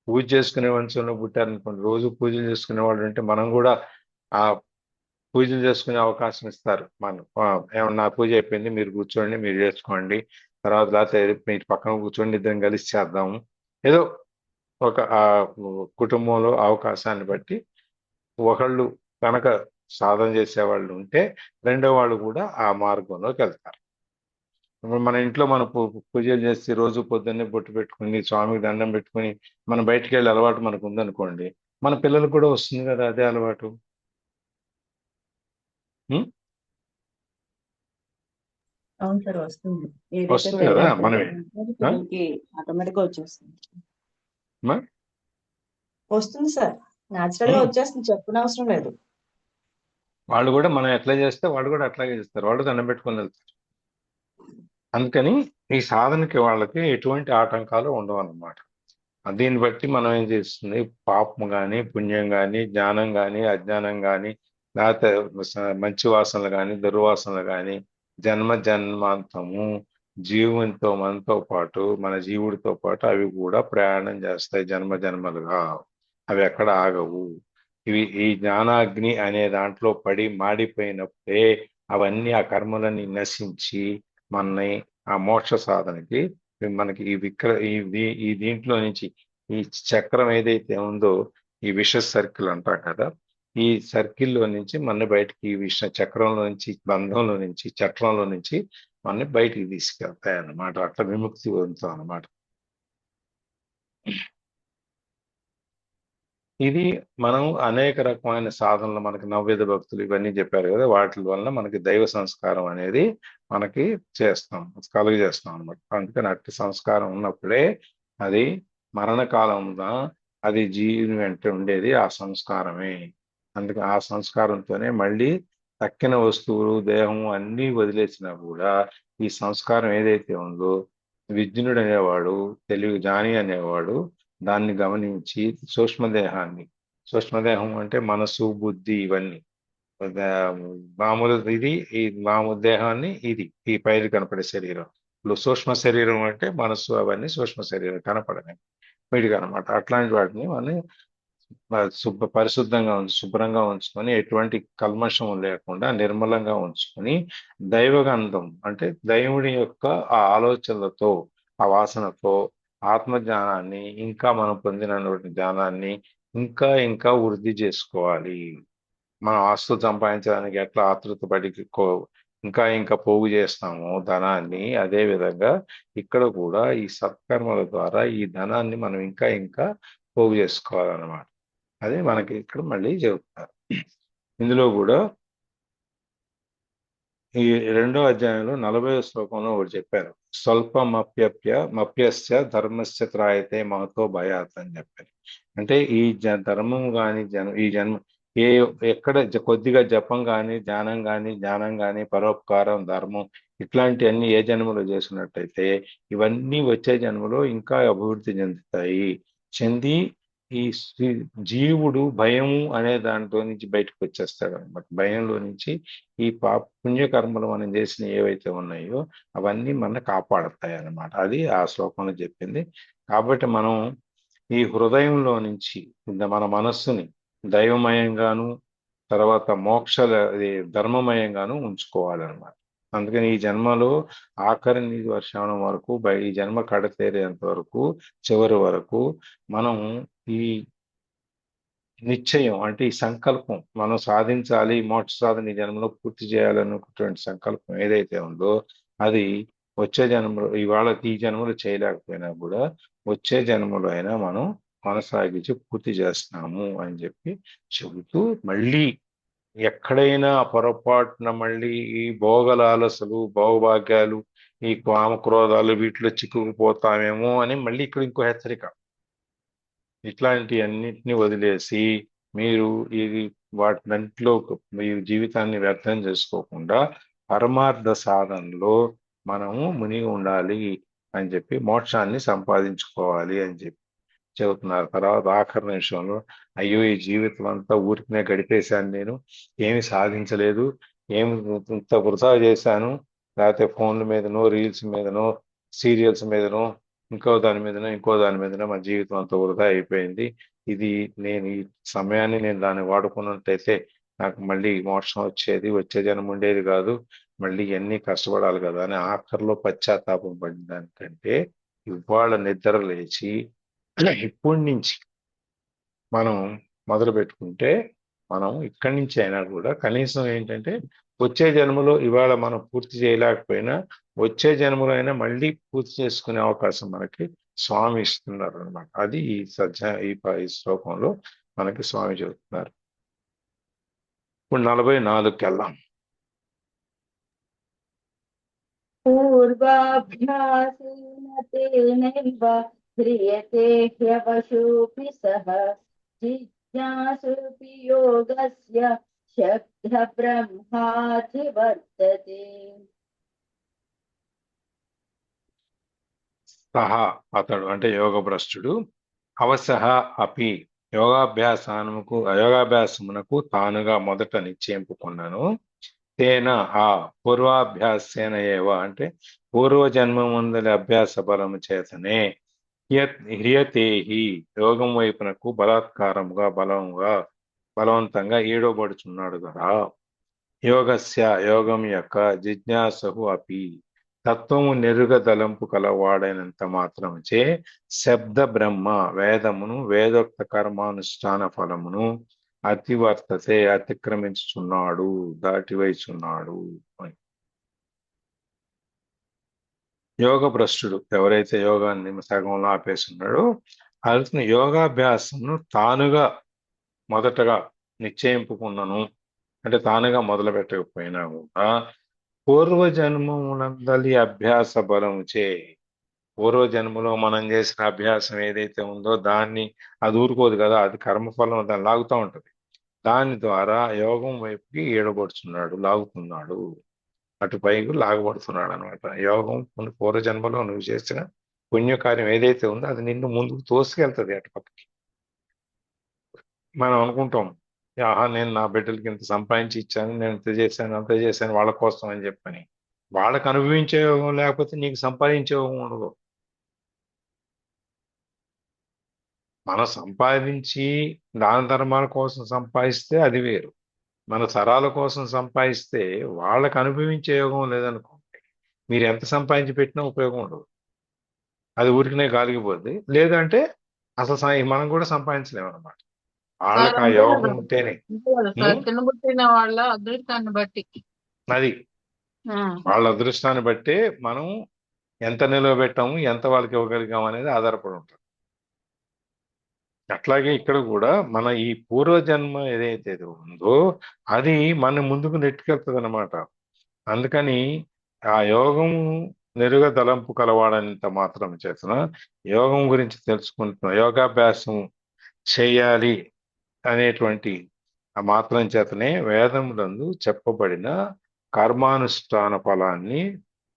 Speaker 1: పూజ చేసుకునే వంశంలో పుట్టారనుకోండి, రోజు పూజలు చేసుకునే వాళ్ళు అంటే మనం కూడా ఆ పూజలు చేసుకునే అవకాశం ఇస్తారు. మనం ఏమన్నా నా పూజ అయిపోయింది, మీరు కూర్చోండి, మీరు చేసుకోండి, తర్వాత లేకపోతే మీరు పక్కన కూర్చోండి, ఇద్దరం కలిసి చేద్దాము. ఏదో ఒక కుటుంబంలో అవకాశాన్ని బట్టి ఒకళ్ళు కనుక సాధన చేసేవాళ్ళు ఉంటే రెండో వాళ్ళు కూడా ఆ మార్గంలోకి వెళ్తారు. ఇప్పుడు మన ఇంట్లో మనం పూజలు చేసి రోజు పొద్దున్నే బొట్టు పెట్టుకుని స్వామికి దండం పెట్టుకుని మనం బయటికి వెళ్ళే అలవాటు మనకు ఉందనుకోండి, మన పిల్లలకు కూడా వస్తుంది కదా అదే అలవాటు.
Speaker 4: అవును సార్, వస్తుంది.
Speaker 1: వస్తుంది కదా మనమే
Speaker 4: పిల్లలకి ఆటోమేటిక్ గా వచ్చేస్తుంది. వస్తుంది సార్, న్యాచురల్ గా వచ్చేస్తుంది, చెప్పిన అవసరం లేదు.
Speaker 1: వాళ్ళు కూడా మనం ఎట్లా చేస్తే వాళ్ళు కూడా అట్లాగే చేస్తారు, వాళ్ళు దండం పెట్టుకొని వెళ్తారు. అందుకని ఈ సాధనకి వాళ్ళకి ఎటువంటి ఆటంకాలు ఉండవు అన్నమాట. దీన్ని బట్టి మనం ఏం చేస్తుంది, పాపం కానీ పుణ్యం కానీ జ్ఞానం కానీ అజ్ఞానం కానీ లేకపోతే మంచి వాసనలు కానీ దుర్వాసనలు కానీ జన్మ జన్మాంతము జీవునితో మనతో పాటు మన జీవుడితో పాటు అవి కూడా ప్రయాణం చేస్తాయి జన్మ జన్మలుగా. అవి ఎక్కడ ఆగవు. ఈ జ్ఞానాగ్ని అనే దాంట్లో పడి మాడిపోయినప్పుడే అవన్నీ ఆ కర్మలన్నీ నశించి మనని ఆ మోక్ష సాధనకి మనకి ఈ దీంట్లో నుంచి ఈ చక్రం ఏదైతే ఉందో ఈ విష సర్కిల్ అంటాం కదా, ఈ సర్కిల్లో నుంచి మన బయటికి ఈ చక్రంలో నుంచి బంధంలో నుంచి చట్రంలో నుంచి మనని బయటికి తీసుకెళ్తాయి అన్నమాట. అట్లా విముక్తి పొందుతాం అన్నమాట. ఇది మనం అనేక రకమైన సాధనలు మనకి నవవిధ భక్తులు ఇవన్నీ చెప్పారు కదా, వాటి వల్ల మనకి దైవ సంస్కారం అనేది మనకి కలుగజేస్తాం అనమాట. అందుకని అట్టి సంస్కారం ఉన్నప్పుడే అది మరణకాలంలో అది జీవుని వెంట ఉండేది ఆ సంస్కారమే. అందుకే ఆ సంస్కారంతోనే మళ్ళీ తక్కిన వస్తువులు దేహం అన్నీ వదిలేసినా కూడా ఈ సంస్కారం ఏదైతే ఉందో విజ్ఞుడు అనేవాడు, తెలివి జ్ఞాని అనేవాడు దాన్ని గమనించి సూక్ష్మదేహం అంటే మనసు బుద్ధి ఇవన్నీ మామూలు ఈ మామూలు దేహాన్ని ఈ పైన కనపడే శరీరం. ఇప్పుడు సూక్ష్మ శరీరం అంటే మనసు అవన్నీ సూక్ష్మ శరీరం కనపడమే వీటికి అనమాట. అట్లాంటి వాటిని మనం పరిశుద్ధంగా శుభ్రంగా ఉంచుకొని ఎటువంటి కల్మషం లేకుండా నిర్మలంగా ఉంచుకొని దైవగంధం అంటే దైవుడి యొక్క ఆ ఆలోచనలతో ఆ వాసనతో ఆత్మజ్ఞానాన్ని ఇంకా మనం పొందినటువంటి జ్ఞానాన్ని ఇంకా ఇంకా వృద్ధి చేసుకోవాలి. మనం ఆస్తులు సంపాదించడానికి ఎట్లా ఆతృత పడి ఇంకా ఇంకా పోగు చేస్తాము ధనాన్ని, అదే విధంగా ఇక్కడ కూడా ఈ సత్కర్మల ద్వారా ఈ ధనాన్ని మనం ఇంకా ఇంకా పోగు చేసుకోవాలన్నమాట. అదే మనకి ఇక్కడ మళ్ళీ చెబుతారు. ఇందులో కూడా ఈ 2వ అధ్యాయంలో 40వ శ్లోకంలో ఒకటి చెప్పారు, స్వల్పమప్యస్య ధర్మస్య త్రాయతే మహతో భయాత్ అని చెప్పారు. అంటే ఈ ధర్మం కానీ ఏ ఎక్కడ కొద్దిగా జపం కానీ జ్ఞానం కానీ పరోపకారం ధర్మం ఇట్లాంటివన్నీ ఏ జన్మలో చేసినట్టయితే ఇవన్నీ వచ్చే జన్మలో ఇంకా అభివృద్ధి చెందుతాయి. చెంది ఈ జీవుడు భయము అనే దాంట్లో నుంచి బయటకు వచ్చేస్తాడు అనమాట. భయంలో నుంచి ఈ పుణ్యకర్మలు మనం చేసిన ఏవైతే ఉన్నాయో అవన్నీ మన కాపాడతాయి అన్నమాట. అది ఆ శ్లోకంలో చెప్పింది. కాబట్టి మనం ఈ హృదయంలో నుంచి మన మనస్సుని దైవమయంగాను తర్వాత ఇది ధర్మమయంగాను ఉంచుకోవాలన్నమాట. అందుకని ఈ జన్మలో ఆఖరి నీటి వర్షావణం వరకు ఈ జన్మ కడతేరేంత వరకు చివరి వరకు మనం ఈ నిశ్చయం అంటే ఈ సంకల్పం మనం సాధించాలి, మోక్ష సాధన ఈ జన్మలో పూర్తి చేయాలనుకున్నటువంటి సంకల్పం ఏదైతే ఉందో అది వచ్చే జన్మలో ఈ జన్మలో చేయలేకపోయినా కూడా వచ్చే జన్మలో అయినా మనం కొనసాగించి పూర్తి చేస్తున్నాము అని చెప్పి చెబుతూ మళ్ళీ ఎక్కడైనా పొరపాటున మళ్ళీ ఈ భోగలాలసలు భోగభాగ్యాలు ఈ కామక్రోధాలు వీటిలో చిక్కుకుపోతామేమో అని మళ్ళీ ఇక్కడ ఇంకో హెచ్చరిక. ఇట్లాంటి అన్నిటిని వదిలేసి మీరు ఇది వాటినంట్లో మీ జీవితాన్ని వ్యర్థం చేసుకోకుండా పరమార్థ సాధనలో మనము మునిగి ఉండాలి అని చెప్పి మోక్షాన్ని సంపాదించుకోవాలి అని చెప్పి చెబుతున్నారు. తర్వాత ఆఖరి నిమిషంలో అయ్యో ఈ జీవితం అంతా ఊరికనే గడిపేశాను, నేను ఏమి సాధించలేదు, ఏమి ఇంత వృధా చేశాను, లేకపోతే ఫోన్ల మీదనో రీల్స్ మీదనో సీరియల్స్ మీదనో ఇంకో దాని మీదనో మా జీవితం అంతా వృధా అయిపోయింది. ఇది నేను ఈ సమయాన్ని నేను దాన్ని వాడుకున్నట్టయితే నాకు మళ్ళీ మోక్షం వచ్చే జనం ఉండేది కాదు, మళ్ళీ ఇవన్నీ కష్టపడాలి కదా అని ఆఖరిలో పశ్చాత్తాపం పడిన దానికంటే ఇవాళ నిద్ర లేచి ఇప్పటి నుంచి మనం మొదలు పెట్టుకుంటే మనం ఇక్కడి నుంచి అయినా కూడా కనీసం ఏంటంటే వచ్చే జన్మలో ఇవాళ మనం పూర్తి చేయలేకపోయినా వచ్చే జన్మలో అయినా మళ్ళీ పూర్తి చేసుకునే అవకాశం మనకి స్వామి ఇస్తున్నారు అనమాట. అది ఈ శ్లోకంలో మనకి స్వామి చెబుతున్నారు. ఇప్పుడు 44కి వెళ్దాం.
Speaker 2: పూర్వాభ్యాసేన తేనైవ హ్రియతే హ్యవశోऽపి సహ జిజ్ఞాసుపి యోగస్య శబ్ద బ్రహ్మాధివర్తతే.
Speaker 1: సహా అతడు అంటే యోగభ్రష్టుడు అవసహ అపి యోగాభ్యాసమునకు తానుగా మొదట నిశ్చయింపుకున్నాను. తేన ఆ పూర్వాభ్యాసేన ఏవ అంటే పూర్వజన్మ ముందలి అభ్యాస బలము చేతనే హ్రియతేహి యోగం వైపునకు బలాత్కారముగా బలవంతంగా ఈడబడుచున్నాడు కదా. యోగం యొక్క జిజ్ఞాసహు అపి తత్వము నెరుగదలంపు కలవాడైనంత మాత్రముచే శబ్ద బ్రహ్మ వేదమును వేదోక్త కర్మానుష్ఠాన ఫలమును అతిక్రమించుచున్నాడు, దాటివైచున్నాడు. యోగ భ్రష్టుడు ఎవరైతే యోగాన్ని సగంలో ఆపేస్తున్నాడో అతను యోగాభ్యాసమును తానుగా మొదటగా నిశ్చయింపుకున్నాను అంటే తానుగా మొదలు పెట్టకపోయినా కూడా పూర్వజన్మమునందలి అభ్యాస బలముచే పూర్వజన్మలో మనం చేసిన అభ్యాసం ఏదైతే ఉందో దాన్ని అది ఊరుకోదు కదా, అది కర్మఫలం, దాన్ని లాగుతూ ఉంటుంది. దాని ద్వారా యోగం వైపుకి లాగుతున్నాడు, అటుపైకి లాగబడుతున్నాడు అనమాట. యోగం పూర్వజన్మలో నువ్వు చేసిన పుణ్యకార్యం ఏదైతే ఉందో అది నిన్ను ముందుకు తోసుకెళ్తుంది అటుపక్కకి. మనం అనుకుంటాం నేను నా బిడ్డలకి ఇంత సంపాదించి ఇచ్చాను, నేను ఇంత చేశాను అంత చేశాను వాళ్ళ కోసం అని చెప్పని. వాళ్ళకి అనుభవించే యోగం లేకపోతే నీకు సంపాదించే యోగం ఉండదు. మనం సంపాదించి దాన ధర్మాల కోసం సంపాదిస్తే అది వేరు, మన తరాల కోసం సంపాదిస్తే వాళ్ళకి అనుభవించే యోగం లేదనుకోండి మీరు ఎంత సంపాదించి పెట్టినా ఉపయోగం ఉండదు, అది ఊరికనే గాలిగిపోద్ది. లేదంటే అసలు మనం కూడా సంపాదించలేము అనమాట. వాళ్ళకి ఆ యోగం ఉంటేనే.
Speaker 3: తినబుట్టిన వాళ్ళ అదృష్టాన్ని బట్టి
Speaker 1: అది వాళ్ళ అదృష్టాన్ని బట్టే మనం ఎంత నిలవబెట్టాము, ఎంత వాళ్ళకి ఇవ్వగలిగాము అనేది ఆధారపడి ఉంటుంది. అట్లాగే ఇక్కడ కూడా మన ఈ పూర్వజన్మ ఏదైతే ఉందో అది మన ముందుకు నెట్టుకెళ్తుంది అనమాట. అందుకని ఆ యోగము నెరుగ తలంపు కలవాడంత మాత్రం చేసిన యోగం గురించి తెలుసుకుంటున్నాం, యోగాభ్యాసం చేయాలి అనేటువంటి ఆ మాత్రం చేతనే వేదములందు చెప్పబడిన కర్మానుష్ఠాన ఫలాన్ని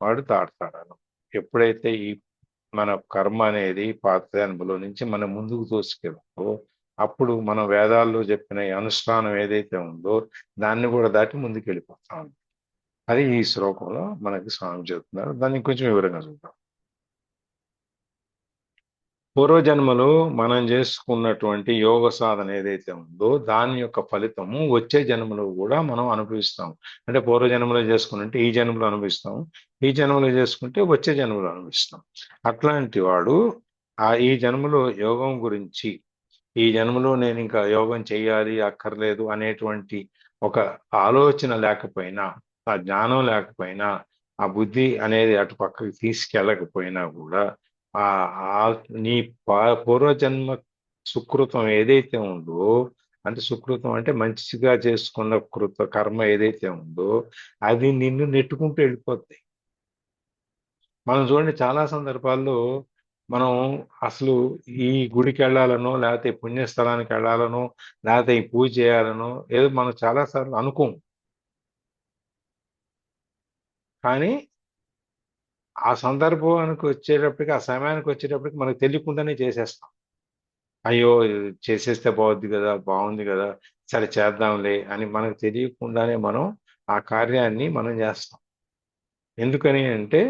Speaker 1: వాడు దాడతాడు. ఎప్పుడైతే ఈ మన కర్మ అనేది పాత జన్మలో నుంచి మనం ముందుకు తోసుకెళ్తుందో అప్పుడు మనం వేదాల్లో చెప్పిన ఈ అనుష్ఠానం ఏదైతే ఉందో దాన్ని కూడా దాటి ముందుకు వెళ్ళిపోతాం. అది ఈ శ్లోకంలో మనకి స్వామి చెప్తున్నారు. దాన్ని కొంచెం వివరంగా చూద్దాం. పూర్వజన్మలో మనం చేసుకున్నటువంటి యోగ సాధన ఏదైతే ఉందో దాని యొక్క ఫలితము వచ్చే జన్మలో కూడా మనం అనుభవిస్తాం. అంటే పూర్వజన్మలో చేసుకున్నట్టే ఈ జన్మలో అనుభవిస్తాం, ఈ జన్మలో చేసుకుంటే వచ్చే జన్మలో అనుభవిస్తాం. అట్లాంటి వాడు ఈ జన్మలో యోగం గురించి, ఈ జన్మలో నేను ఇంకా యోగం చేయాలి అక్కర్లేదు అనేటువంటి ఒక ఆలోచన లేకపోయినా, ఆ జ్ఞానం లేకపోయినా, ఆ బుద్ధి అనేది అటు పక్కకి తీసుకెళ్ళకపోయినా కూడా నీ పూర్వజన్మ సుకృతం ఏదైతే ఉందో, అంటే సుకృతం అంటే మంచిగా చేసుకున్న కర్మ ఏదైతే ఉందో అది నిన్ను నెట్టుకుంటూ వెళ్ళిపోద్ది. మనం చూడండి, చాలా సందర్భాల్లో మనం అసలు ఈ గుడికి వెళ్ళాలనో లేకపోతే పుణ్యస్థలానికి వెళ్ళాలనో లేకపోతే ఈ పూజ చేయాలనో ఏదో మనం చాలాసార్లు అనుకోం. కానీ ఆ సందర్భానికి వచ్చేటప్పటికి, ఆ సమయానికి వచ్చేటప్పటికి మనకు తెలియకుండానే చేసేస్తాం. అయ్యో చేసేస్తే బాగుంది కదా, బాగుంది కదా, సరే చేద్దాంలే అని మనకు తెలియకుండానే మనం ఆ కార్యాన్ని మనం చేస్తాం. ఎందుకని అంటే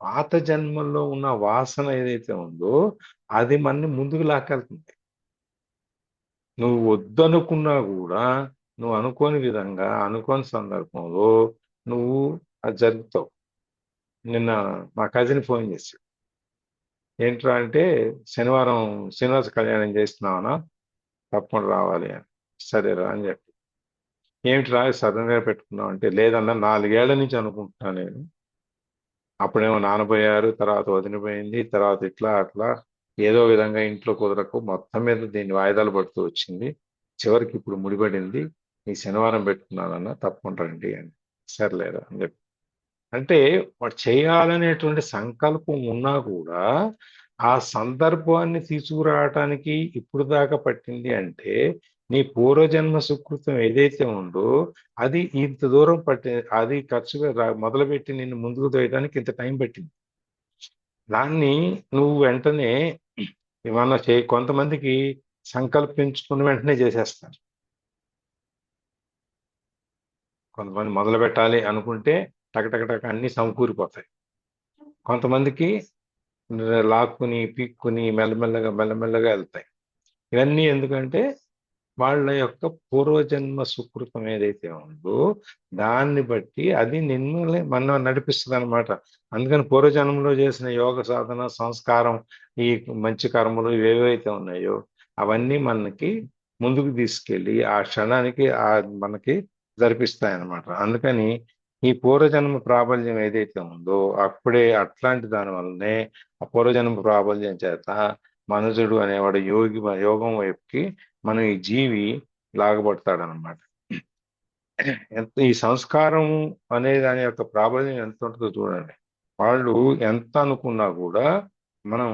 Speaker 1: పాత జన్మల్లో ఉన్న వాసన ఏదైతే ఉందో అది మనని ముందుకు లాక్కెళ్తుంది. నువ్వు వద్దనుకున్నా కూడా నువ్వు అనుకోని విధంగా, అనుకోని సందర్భంలో నువ్వు అది జరుపుతావు. నిన్న మా కజిన్ ఫోన్ చేశాడు. ఏంట్రా అంటే, శనివారం శ్రీనివాస కళ్యాణం చేస్తున్నావునా, తప్పకుండా రావాలి అని. సరేరా అని చెప్పి, ఏమిట్రా సడన్గా పెట్టుకున్నావు అంటే, లేదన్నా 4 ఏళ్ల నుంచి అనుకుంటున్నాను నేను. అప్పుడేమో నానబోయారు, తర్వాత వదిలిపోయింది, తర్వాత ఇట్లా అట్లా ఏదో విధంగా ఇంట్లో కుదరకు మొత్తం మీద దీన్ని వాయిదాలు పడుతూ వచ్చింది. చివరికి ఇప్పుడు ముడిపడింది. ఈ శనివారం పెట్టుకున్నానన్నా, తప్పకుండా రండి అని. సర్లేరా అని చెప్పి, అంటే వాడు చేయాలనేటువంటి సంకల్పం ఉన్నా కూడా ఆ సందర్భాన్ని తీసుకురావటానికి ఇప్పుడు దాకా పట్టింది అంటే నీ పూర్వజన్మ సుకృతం ఏదైతే ఉందో అది ఇంత దూరం అది ఖర్చుగా మొదలుపెట్టి నిన్ను ముందుకు తోయడానికి ఇంత టైం పట్టింది. దాన్ని నువ్వు వెంటనే ఏమన్నా కొంతమందికి సంకల్పించుకున్న వెంటనే చేసేస్తారు. కొంతమంది మొదలు పెట్టాలి అనుకుంటే టకటకటక అన్ని సమకూరిపోతాయి. కొంతమందికి లాక్కుని పీక్కుని మెల్లమెల్లగా వెళ్తాయి. ఇవన్నీ ఎందుకంటే వాళ్ళ యొక్క పూర్వజన్మ సుకృతం ఏదైతే ఉందో దాన్ని బట్టి అది మనం నడిపిస్తుంది అనమాట. అందుకని పూర్వజన్మలో చేసిన యోగ సాధన, సంస్కారం, ఈ మంచి కర్మలు ఏవైతే ఉన్నాయో అవన్నీ మనకి ముందుకు తీసుకెళ్ళి ఆ క్షణానికి మనకి జరిపిస్తాయన్నమాట. అందుకని ఈ పూర్వజన్మ ప్రాబల్యం ఏదైతే ఉందో అప్పుడే అట్లాంటి దాని వల్లనే ఆ పూర్వజన్మ ప్రాబల్యం చేత మనుషుడు అనేవాడు యోగం వైపుకి మనం ఈ జీవి లాగబడతాడనమాట. ఈ సంస్కారం అనే దాని యొక్క ప్రాబల్యం ఎంత ఉంటుందో చూడండి. వాళ్ళు ఎంత అనుకున్నా కూడా మనం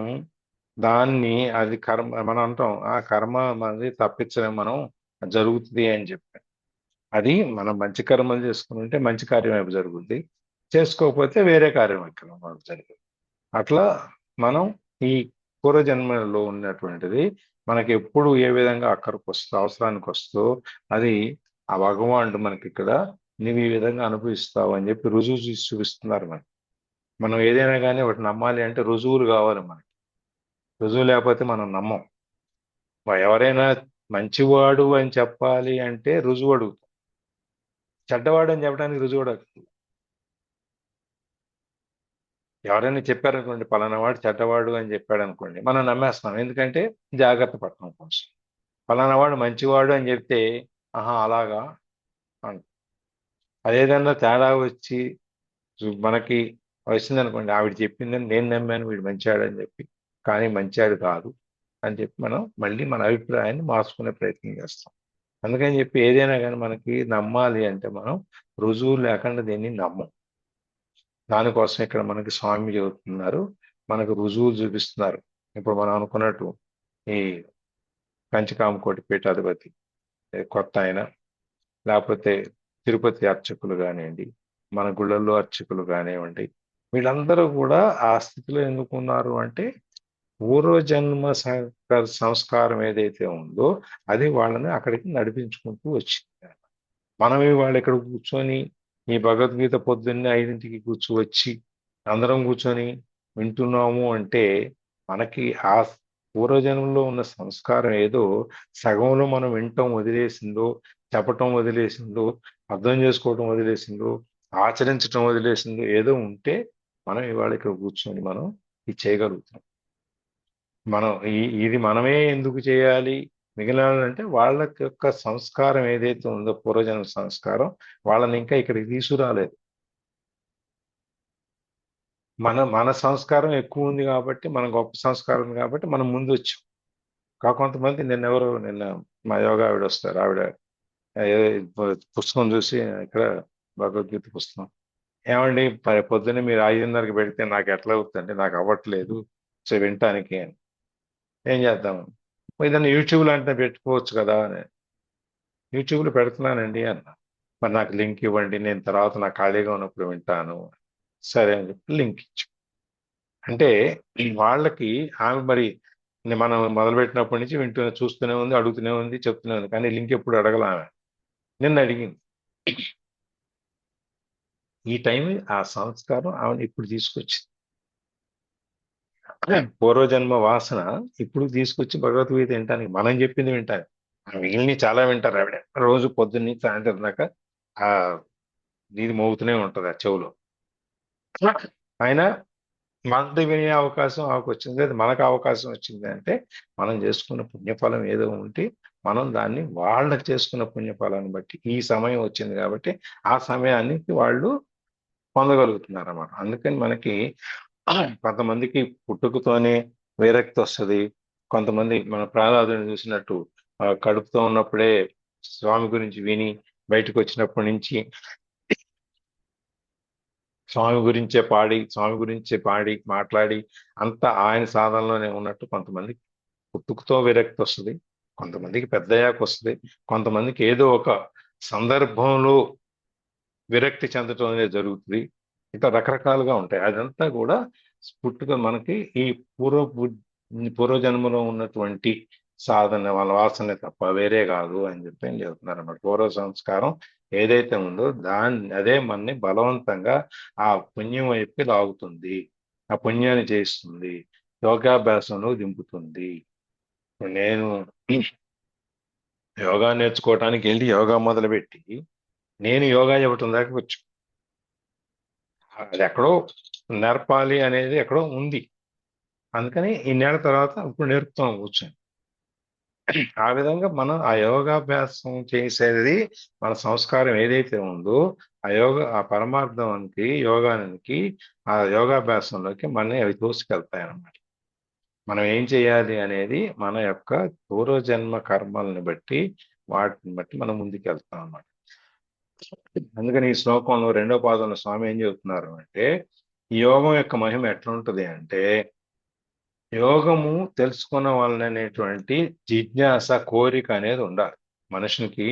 Speaker 1: దాన్ని, అది కర్మ మనం అంటాం, ఆ కర్మ మనది తప్పించడం మనం జరుగుతుంది అని చెప్పి. అది మనం మంచి కర్మలు చేసుకుంటే మంచి కార్యం వైపు జరుగుద్ది, చేసుకోకపోతే వేరే కార్యం వైపు జరుగుతుంది. అట్లా మనం ఈ పూర్వజన్మలో ఉన్నటువంటిది మనకి ఎప్పుడు ఏ విధంగా అక్కడికి వస్తూ అవసరానికి వస్తూ అది ఆ భగవానుడు మనకి ఇక్కడ నువ్వు ఈ విధంగా అనుభవిస్తావు అని చెప్పి రుజువు చూసి చూపిస్తున్నారు. మనం ఏదైనా కానీ ఒకటి నమ్మాలి అంటే రుజువులు కావాలి మనకి. రుజువు లేకపోతే మనం నమ్మం. ఎవరైనా మంచివాడు అని చెప్పాలి అంటే రుజువు అడుగుతాం. చెడ్డవాడు అని చెప్పడానికి రుజువు అడుగుతుంది. ఎవరైనా చెప్పారనుకోండి, పలానా వాడు చెడ్డవాడు అని చెప్పాడు అనుకోండి, మనం నమ్మేస్తాం. ఎందుకంటే జాగ్రత్త పడతాం కోసం. పలానా వాడు మంచివాడు అని చెప్తే ఆహా అలాగా అంట. అదేదన్నా తేడా వచ్చి మనకి వచ్చిందనుకోండి, ఆవిడ చెప్పిందని నేను నమ్మాను వీడు మంచివాడు అని చెప్పి, కానీ మంచివాడు కాదు అని చెప్పి మనం మళ్ళీ మన అభిప్రాయాన్ని మార్చుకునే ప్రయత్నం చేస్తాం. అందుకని చెప్పి ఏదైనా కానీ మనకి నమ్మాలి అంటే మనం రుజువు లేకుండా దీన్ని నమ్మం. దానికోసం ఇక్కడ మనకి స్వామి చెబుతున్నారు, మనకు రుజువులు చూపిస్తున్నారు. ఇప్పుడు మనం అనుకున్నట్టు ఈ కంచికామకోటి పీఠాధిపతి కొత్త ఆయన, లేకపోతే తిరుపతి అర్చకులు కానివ్వండి, మన గుళ్ళల్లో అర్చకులు కానివ్వండి, వీళ్ళందరూ కూడా ఆ స్థితిలో ఎందుకున్నారు అంటే పూర్వజన్మ సంస్కారం ఏదైతే ఉందో అది వాళ్ళని అక్కడికి నడిపించుకుంటూ వచ్చింది. మనం ఇవాళ ఇక్కడ కూర్చొని ఈ భగవద్గీత పొద్దున్నే 5ంటికి కూర్చోవచ్చి అందరం కూర్చొని వింటున్నాము అంటే మనకి ఆ పూర్వజన్మలో ఉన్న సంస్కారం ఏదో సగంలో మనం వినటం వదిలేసిందో, చెప్పటం వదిలేసిందో, అర్థం చేసుకోవటం వదిలేసిందో, ఆచరించటం వదిలేసిందో ఏదో ఉంటే మనం ఇవాళ ఇక్కడ కూర్చొని మనం ఇది చేయగలుగుతాం. మనం ఇది మనమే ఎందుకు చేయాలి? మిగిలినంటే వాళ్ళ యొక్క సంస్కారం ఏదైతే ఉందో పూర్వజన్మ సంస్కారం వాళ్ళని ఇంకా ఇక్కడికి తీసుకురాలేదు. మన సంస్కారం ఎక్కువ ఉంది కాబట్టి, మన గొప్ప సంస్కారం ఉంది కాబట్టి మనం ముందు వచ్చాం. కొంతమంది నిన్న మా యోగా ఆవిడ వస్తారు. ఆవిడ పుస్తకం చూసి ఇక్కడ భగవద్గీత పుస్తకం, ఏమండి పొద్దున్నే మీరు 5:30కి పెడితే నాకు ఎట్లా అవుతుందంటే నాకు అవ్వట్లేదు, సో వినటానికి అని. ఏం చేద్దాం, ఏదైనా యూట్యూబ్లో అంటే పెట్టుకోవచ్చు కదా అని. యూట్యూబ్లో పెడుతున్నానండి అన్న. మరి నాకు లింక్ ఇవ్వండి, నేను తర్వాత నాకు ఖాళీగా ఉన్నప్పుడు వింటాను. సరే అని చెప్పి లింక్ ఇచ్చు. అంటే వాళ్ళకి ఆమె మరి మనం మొదలుపెట్టినప్పటి నుంచి చూస్తూనే ఉంది, అడుగుతూనే ఉంది, చెప్తూనే ఉంది, కానీ లింక్ ఎప్పుడు అడగల ఆమె. నిన్న అడిగింది. ఈ టైం ఆ సంస్కారం ఆమెను ఇప్పుడు తీసుకొచ్చింది. పూర్వజన్మ వాసన ఇప్పుడు తీసుకొచ్చి భగవద్గీత వినటానికి, మనం చెప్పింది వింటాను. మిగిలిన చాలా వింటారు. ఆవిడ రోజు పొద్దున్నీ సాయంత్రం దాకా ఆ ఇది మోగుతూనే ఉంటది ఆ చెవులో. ఆయన మనది వినే అవకాశం ఆమెకు వచ్చింది, లేదు మనకు అవకాశం వచ్చింది అంటే మనం చేసుకున్న పుణ్యఫలం ఏదో ఉంటే మనం దాన్ని వాళ్ళకి చేసుకున్న పుణ్యఫలాన్ని బట్టి ఈ సమయం వచ్చింది కాబట్టి ఆ సమయానికి వాళ్ళు పొందగలుగుతున్నారు అన్నమాట. అందుకని మనకి కొంతమందికి పుట్టుకతోనే విరక్తి వస్తుంది. కొంతమంది మన ప్రహ్లాదుని చూసినట్టు కడుపుతో ఉన్నప్పుడే స్వామి గురించి విని బయటకు వచ్చినప్పటి నుంచి స్వామి గురించే పాడి మాట్లాడి అంతా ఆయన సాధనలోనే ఉన్నట్టు కొంతమందికి పుట్టుకతో విరక్తి వస్తుంది, కొంతమందికి పెద్దయ్యాక వస్తుంది, కొంతమందికి ఏదో ఒక సందర్భంలో విరక్తి చెందటం అనేది జరుగుతుంది. ఇట్లా రకరకాలుగా ఉంటాయి. అదంతా కూడా పుట్టుక మనకి ఈ పూర్వజన్మలో ఉన్నటువంటి సాధన వాళ్ళ వాసనే తప్ప వేరే కాదు అని చెప్పి ఏం చెబుతున్నారు అన్నమాట. పూర్వ సంస్కారం ఏదైతే ఉందో అదే మనని బలవంతంగా ఆ పుణ్యం వైపుకి లాగుతుంది, ఆ పుణ్యాన్ని చేస్తుంది, యోగాభ్యాసంలో దింపుతుంది. నేను యోగా నేర్చుకోవటానికి వెళ్ళి యోగా మొదలుపెట్టి నేను యోగా ఇవ్వటం దాకా వచ్చు. అది ఎక్కడో నేర్పాలి అనేది ఎక్కడో ఉంది. అందుకని ఇన్నేళ్ల తర్వాత ఇప్పుడు నేర్పుతాం కూర్చొని. ఆ విధంగా మనం ఆ యోగాభ్యాసం చేసేది మన సంస్కారం ఏదైతే ఉందో ఆ పరమార్థానికి యోగానికి ఆ యోగాభ్యాసంలోకి మన అవి తోసుకెళ్తాయి అన్నమాట. మనం ఏం చేయాలి అనేది మన యొక్క పూర్వజన్మ కర్మల్ని బట్టి వాటిని బట్టి మనం ముందుకెళ్తాం అన్నమాట. అందుకని ఈ శ్లోకంలో 2వ పాదంలో స్వామి ఏం చెబుతున్నారు అంటే ఈ యోగం యొక్క మహిమ ఎట్లుంటది అంటే యోగము తెలుసుకున్న వాళ్ళనేటువంటి జిజ్ఞాస, కోరిక అనేది ఉండాలి మనుషునికి.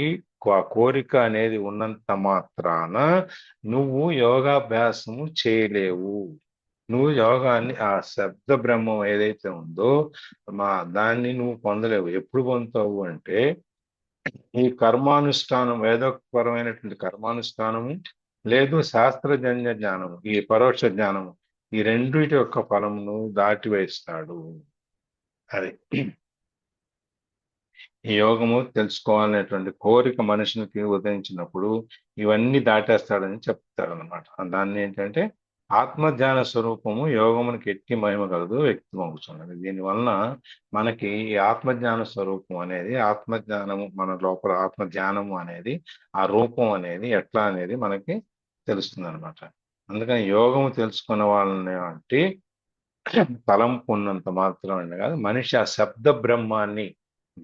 Speaker 1: ఆ కోరిక అనేది ఉన్నంత మాత్రాన నువ్వు యోగాభ్యాసము చేయలేవు. నువ్వు యోగాన్ని ఆ శబ్ద బ్రహ్మం ఏదైతే ఉందో దాన్ని నువ్వు పొందలేవు. ఎప్పుడు పొందుతావు అంటే ఈ కర్మానుష్ఠానం, వేదపరమైనటువంటి కర్మానుష్ఠానము లేదు శాస్త్రజన్య జ్ఞానము, ఈ పరోక్ష జ్ఞానము, ఈ రెండిటి యొక్క ఫలమును దాటివేస్తాడు. అది ఈ యోగము తెలుసుకోవాలనేటువంటి కోరిక మనుషునికి ఉదయించినప్పుడు ఇవన్నీ దాటేస్తాడని చెప్తాడు అనమాట. దాన్ని ఏంటంటే ఆత్మజ్ఞాన స్వరూపము యోగమునికి ఎట్టి మహిమ కలదు వ్యక్తమవుతున్నది. దీనివలన మనకి ఈ ఆత్మజ్ఞాన స్వరూపం అనేది, ఆత్మజ్ఞానము మన లోపల ఆత్మజ్ఞానము అనేది, ఆ రూపం అనేది ఎట్లా అనేది మనకి తెలుస్తుంది అనమాట. అందుకని యోగము తెలుసుకున్న వాళ్ళని అంటే తలంపు ఉన్నంత మాత్రం అండి కాదు, మనిషి ఆ శబ్ద బ్రహ్మాన్ని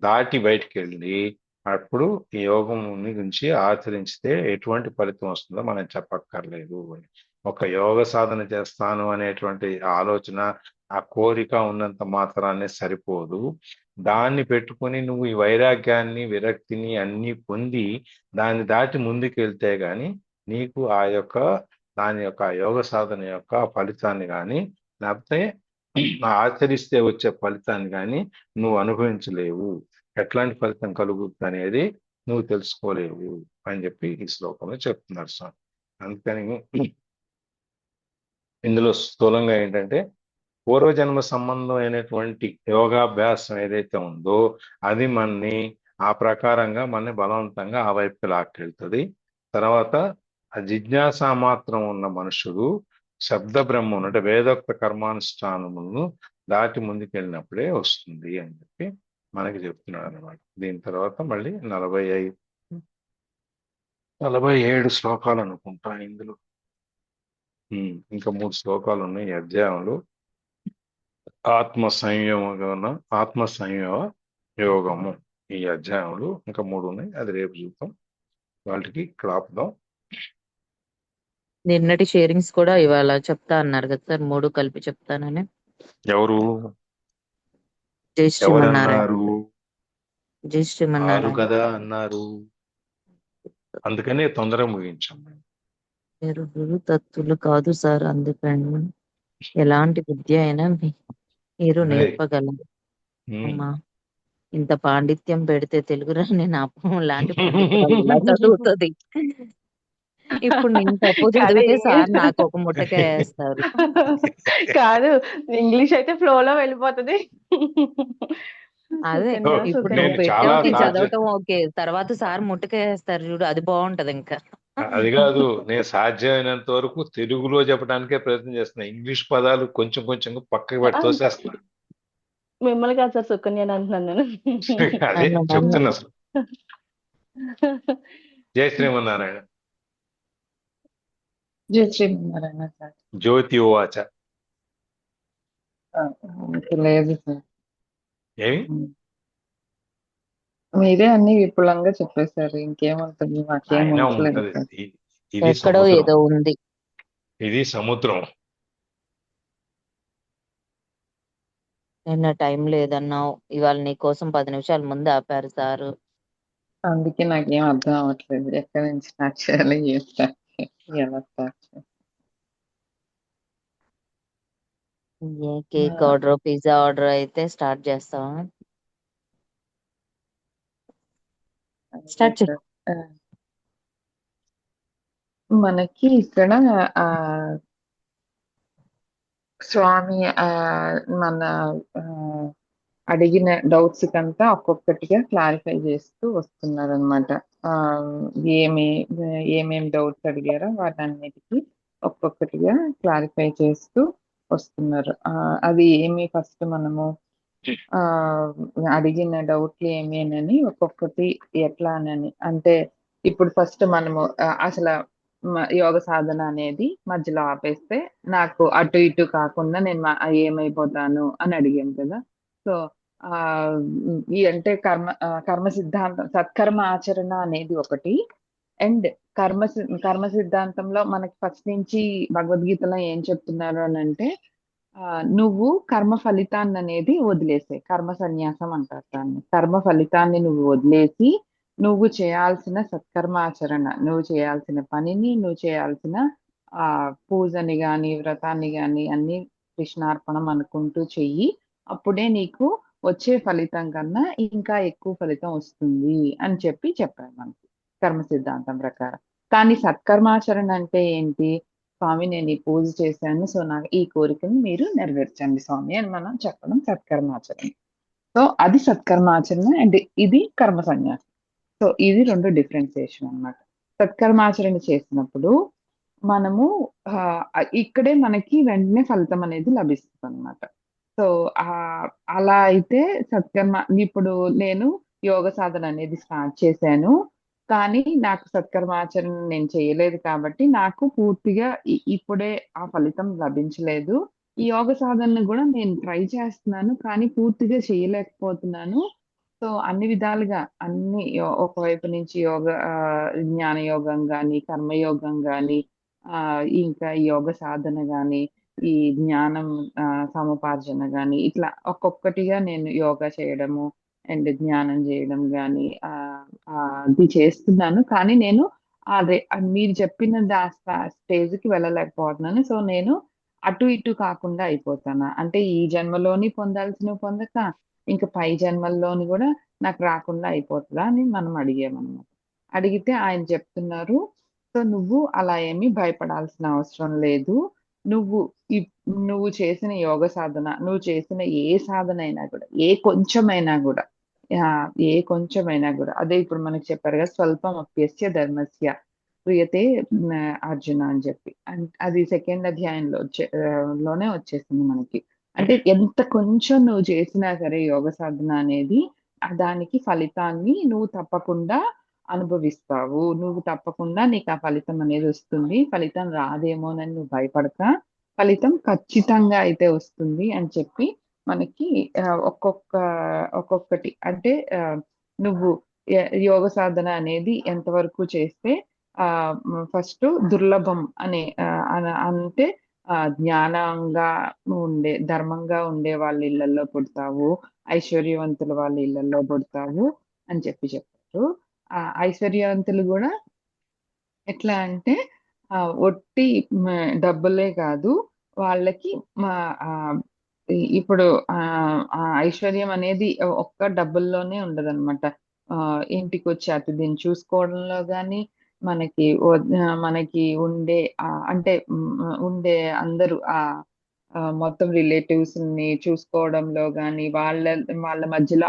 Speaker 1: దాటి బయటికి వెళ్ళి అప్పుడు ఈ యోగం గురించి ఆచరించితే ఎటువంటి ఫలితం వస్తుందో మనం చెప్పక్కర్లేదు అని. ఒక యోగ సాధన చేస్తాను అనేటువంటి ఆలోచన, ఆ కోరిక ఉన్నంత మాత్రాన్ని సరిపోదు. దాన్ని పెట్టుకొని నువ్వు ఈ వైరాగ్యాన్ని, విరక్తిని అన్ని పొంది దాన్ని దాటి ముందుకెళ్తే గాని నీకు దాని యొక్క యోగ సాధన యొక్క ఫలితాన్ని కానీ, లేకపోతే ఆచరిస్తే వచ్చే ఫలితాన్ని కానీ నువ్వు అనుభవించలేవు. ఎట్లాంటి ఫలితం కలుగుతుంది అనేది నువ్వు తెలుసుకోలేవు అని చెప్పి ఈ శ్లోకంలో చెప్తున్నారు స్వామి. అందుకని ఇందులో స్థూలంగా ఏంటంటే పూర్వజన్మ సంబంధమైనటువంటి యోగాభ్యాసం ఏదైతే ఉందో అది మనని ఆ ప్రకారంగా మనని బలవంతంగా ఆ వైపుకి లాక్కెళ్తుంది. తర్వాత ఆ జిజ్ఞాస మాత్రం ఉన్న మనుషుడు శబ్ద బ్రహ్మం అంటే వేదోక్త కర్మానుష్ఠానములను దాటి ముందుకెళ్ళినప్పుడే వస్తుంది అని చెప్పి మనకి చెప్తున్నాడు అనమాట. దీని తర్వాత మళ్ళీ 47 శ్లోకాలు అనుకుంటా ఇందులో. ఇంకా 3 శ్లోకాలు ఉన్నాయి ఈ అధ్యాయంలో. ఆత్మ సంయమ యోగము ఈ అధ్యాయంలో ఇంకా 3 ఉన్నాయి. అది రేపు చూద్దాం. వాళ్ళకి ఇక్కడ ఆపుదాం.
Speaker 5: నిన్నటి షేరింగ్స్ కూడా ఇవాళ చెప్తా అన్నారు కదా సార్, 3 కలిపి చెప్తానని.
Speaker 1: ఎవరు
Speaker 5: జై శ్రీమన్నారాయణ.
Speaker 1: ఎవరన్నారు?
Speaker 5: జై
Speaker 1: 6
Speaker 5: శ్రీమన్నారాయణ.
Speaker 1: కదా అన్నారు. అందుకనే తొందరగా ముగించాం.
Speaker 5: మీరు గురు తత్తులు కాదు సార్, అందుకని ఎలాంటి విద్య అయినా మీరు
Speaker 1: అదే.
Speaker 5: నేర్పగలరు. అమ్మా, ఇంత పాండిత్యం పెడితే తెలుగు రాని నా లాంటి పండితురాలు ఇలా చదువుతుంది. ఇప్పుడు నేను తప్పు చదివితే సార్ నాకు ఒక ముట్టకాయ వేస్తారు.
Speaker 4: కాదు, ఇంగ్లీష్ అయితే ఫ్లో లో వెళ్ళిపోతుంది.
Speaker 5: అదే
Speaker 4: సుకన్య,
Speaker 5: ఇప్పుడు
Speaker 1: నేను
Speaker 5: నువ్వు
Speaker 1: చాలా
Speaker 5: పెట్టావు, నేను
Speaker 1: సాధ్య
Speaker 5: చదవటం ఓకే, తర్వాత సార్ ముట్టకాయ వేస్తారు చూడు, అది బాగుంటది. ఇంకా
Speaker 1: అది కాదు, నేను సాధ్యమైనంత వరకు తెలుగులో చెప్పడానికే ప్రయత్నం చేస్తున్నా. ఇంగ్లీష్ పదాలు కొంచెం కొంచెం పక్కకి పెట్టి తోసేస్తున్నా.
Speaker 4: మిమ్మల్ని కాదు సార్, సుకన్య అంటున్నాను నేను.
Speaker 1: అదే చెప్తున్నా అసలు. జై శ్రీమన్నారాయణ.
Speaker 6: జై శ్రీమన్నారాయణ సార్.
Speaker 1: జ్యోతి ఉవాచ.
Speaker 6: లేదు సార్,
Speaker 1: ఏమి
Speaker 6: మీరే అన్ని విపులంగా చెప్పేశారు. ఇంకేముంటుంది, మాకేం
Speaker 1: అయినా
Speaker 6: ఉండలేదు
Speaker 1: ఉంటది.
Speaker 6: సార్.
Speaker 1: ఇది
Speaker 5: ఎక్కడో
Speaker 1: సముద్రం.
Speaker 5: ఏదో ఉంది.
Speaker 1: ఇది సముద్రం.
Speaker 5: నిన్న టైం లేదన్నావు, ఇవాళ నీ కోసం 10 నిమిషాల ముందు ఆపారు సారు.
Speaker 6: అందుకే నాకేం అర్థం అవ్వట్లేదు, ఎక్కడి నుంచి స్టార్ట్ చేయాలి, ఏం స్టార్ట్ చేయాలి, ఎలా స్టార్ట్ చేయాలి.
Speaker 5: ఏ కేక్ ఆర్డర్, పిజ్జా ఆర్డర్ అయితే స్టార్ట్ చేస్తావా? స్టార్ట్ చేయి.
Speaker 6: ఆ, మనకి ఇక్కడ ఆ స్వామి మన ఆ, అడిగిన డౌట్స్ కంతా ఒక్కొక్కటిగా క్లారిఫై చేస్తూ వస్తున్నారు అనమాట. ఏమేమి డౌట్స్ అడిగారో వాటన్నిటికీ ఒక్కొక్కటిగా క్లారిఫై చేస్తూ వస్తున్నారు. అది ఏమి ఫస్ట్ మనము అడిగిన డౌట్లు ఏమేనని ఒక్కొక్కటి ఎట్లా అని అంటే, ఇప్పుడు ఫస్ట్ మనము అసలు యోగ సాధన అనేది మధ్యలో ఆపేస్తే నాకు అటు ఇటు కాకుండా నేను ఏమైపోతాను అని అడిగాను కదా. సో ఈ అంటే కర్మ సిద్ధాంతం, సత్కర్మ ఆచరణ అనేది ఒకటి. అండ్ కర్మ సిద్ధాంతంలో మనకి ఫస్ట్ నుంచి భగవద్గీతలో ఏం చెప్తున్నారు అని అంటే, నువ్వు కర్మ ఫలితాన్ని అనేది వదిలేసే, కర్మ సన్యాసం అంటారు దాన్ని. కర్మ ఫలితాన్ని నువ్వు వదిలేసి నువ్వు చేయాల్సిన సత్కర్మాచరణ, నువ్వు చేయాల్సిన పనిని, నువ్వు చేయాల్సిన పూజని గాని వ్రతాన్ని గాని అన్ని కృష్ణార్పణం అనుకుంటూ చెయ్యి. అప్పుడే నీకు వచ్చే ఫలితం కన్నా ఇంకా ఎక్కువ ఫలితం వస్తుంది అని చెప్పారు మనకి కర్మ సిద్ధాంతం ప్రకారం. కానీ సత్కర్మాచరణ అంటే ఏంటి? స్వామి, నేను ఈ పూజ చేశాను, సో నాకు ఈ కోరికను మీరు నెరవేర్చండి స్వామి అని మనం చెప్పడం సత్కర్మాచరణ. సో అది సత్కర్మాచరణ అండ్ ఇది కర్మ సన్యాసం. సో ఇది 2 డిఫరెన్సియేషన్ అన్నమాట. సత్కర్మాచరణ చేసినప్పుడు మనము ఇక్కడే మనకి వెంటనే ఫలితం అనేది లభిస్తుంది అన్నమాట. సో అలా అయితే ఇప్పుడు నేను యోగ సాధన అనేది స్టార్ట్ చేశాను, కానీ నాకు సత్కర్మాచరణ నేను చేయలేదు కాబట్టి నాకు పూర్తిగా ఇప్పుడే ఆ ఫలితం లభించలేదు. ఈ యోగ సాధనను కూడా నేను ట్రై చేస్తున్నాను, కానీ పూర్తిగా చేయలేకపోతున్నాను. సో అన్ని విధాలుగా ఒకవైపు నుంచి జ్ఞాన యోగం కానీ, కర్మయోగం కానీ, ఇంకా యోగ సాధన గాని, ఈ జ్ఞానం సముపార్జన గాని, ఇట్లా ఒక్కొక్కటిగా నేను యోగా చేయడము అండ్ జ్ఞానం చేయడం గాని అది చేస్తున్నాను. కానీ నేను అదే మీరు చెప్పిన స్టేజ్‌కి వెళ్ళలేకపోతున్నాను. సో, నేను అటు ఇటు కాకుండా అయిపోతాను. అంటే ఈ జన్మలోని పొందాల్సినవి పొందక, ఇంక పై జన్మల్లోని గూడా నాకు రాకుండా అయిపోతదా అని మనం అడిగామనమాట. అడిగితే ఆయన చెప్తున్నారు, సో, నువ్వు అలా ఏమీ భయపడాల్సిన అవసరం లేదు. నువ్వు ఇప్ నువ్వు చేసిన యోగ సాధన, నువ్వు చేసిన ఏ సాధన అయినా గూడా, ఏ కొంచెమైనా గూడా అదే ఇప్పుడు మనకి చెప్పారు గదా! స్వల్పమప్యస్య ధర్మస్య క్రియతే అర్జున అని చెప్పి. అది సెకండ్ అధ్యాయంలో లోనే వచ్చేసింది మనకి. అంటే ఎంత కొంచెం నువ్వు చేసినా సరే యోగ సాధన అనేది దానికి ఫలితాన్ని నువ్వు తప్పకుండా అనుభవిస్తావు. నువ్వు తప్పకుండా నీకు ఆ ఫలితం అనేది వస్తుంది. ఫలితం రాదేమోనని నువ్వు భయపడక, ఫలితం ఖచ్చితంగా అయితే వస్తుంది అని చెప్పి మనకి ఒక్కొక్కటి అంటే నువ్వు యోగ సాధన అనేది ఎంతవరకు చేస్తే ఫస్ట్ దుర్లభం అనే అంటే జ్ఞానంగా ధర్మంగా ఉండే వాళ్ళ ఇళ్లలో పుడతావు, ఐశ్వర్యవంతుల వాళ్ళ ఇళ్లలో పుడతావు అని చెప్పారు. ఐశ్వర్యవంతులు గూడా ఎట్లా అంటే ఒట్టి డబ్బులే కాదు వాళ్ళకి ఇప్పుడు ఆ ఐశ్వర్యం అనేది ఒక్క డబ్బుల్లోనే ఉండదన్నమాట. ఇంటికొచ్చి అతిథిని చూసుకోవడంలో గాని, మనకి ఉండే అంటే ఉండే అందరూ మొత్తం రిలేటివ్స్‌ని చూసుకోవడంలో గాని, వాళ్ళ మధ్యలో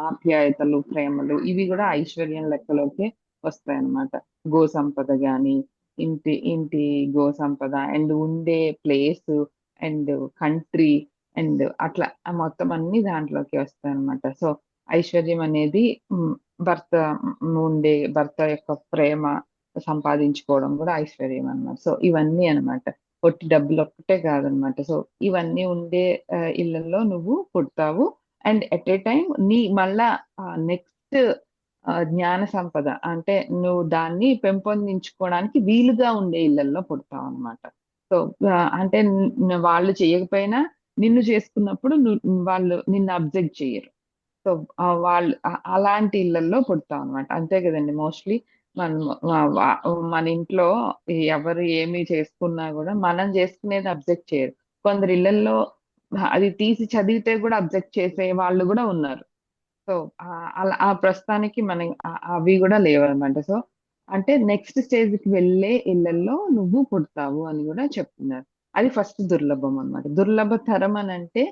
Speaker 6: ఆప్యాయతలు, ప్రేమలు ఇవి గూడా ఐశ్వర్యం లెక్కలోకే వస్తాయన్నమాట. గో సంపద గాని, ఇంటి గో సంపద అండ్ ఉండే ప్లేసు అండ్ కంట్రీ అండ్ అట్లా మొత్తం అన్నీ దాంట్లోకి వస్తాయన్నమాట. సో, ఐశ్వర్యం అనేది భర్త యొక్క ప్రేమ సంపాదించుకోవడం గూడా ఐశ్వర్యం అన్నమాట. సో, ఇవన్నీ అన్నమాట. ఒట్టి డబ్బులొక్కటే కాదనమాట. సో, ఇవన్నీ ఉండే ఇళ్ళల్లో నువ్వు పుడతావు. అండ్ ఎట్ ఏ టైమ్ మళ్ళా నెక్స్ట్ జ్ఞాన సంపద అంటే నువ్వు దాన్ని పెంపొందించుకోవడానికి వీలుగా ఉండే ఇళ్ళల్లో పుడతావనమాట. సో, అంటే వాళ్ళు చేయకపోయినా నిన్ను చేసుకున్నప్పుడు వాళ్ళు నిన్ను అబ్జెక్ట్ చెయ్యరు. సో, వాళ్ళు అలాంటి ఇళ్ళల్లో పుడతామనమాట. అంతే కదండీ! మోస్ట్‌లీ మనం మన ఇంట్లో ఎవరు ఏమి చేసుకున్నా గూడా మనం చేసుకునేది అబ్జెక్ట్ చేయరు. కొందరి ఇళ్ళల్లో అది తీసి చదివితే గూడా అబ్జెక్ట్ చేసే వాళ్ళు గూడా ఉన్నారు. సో, అలా ఆ ప్రస్తుతానికి మనం అవి గూడా లేవనమాట. సో, అంటే నెక్స్ట్ స్టేజ్‌కి వెళ్ళే ఇళ్ళల్లో నువ్వు పుడతావు అని గూడా చెప్తున్నారు. అది ఫస్ట్ దుర్లభం అన్నమాట. దుర్లభతరం అనంటే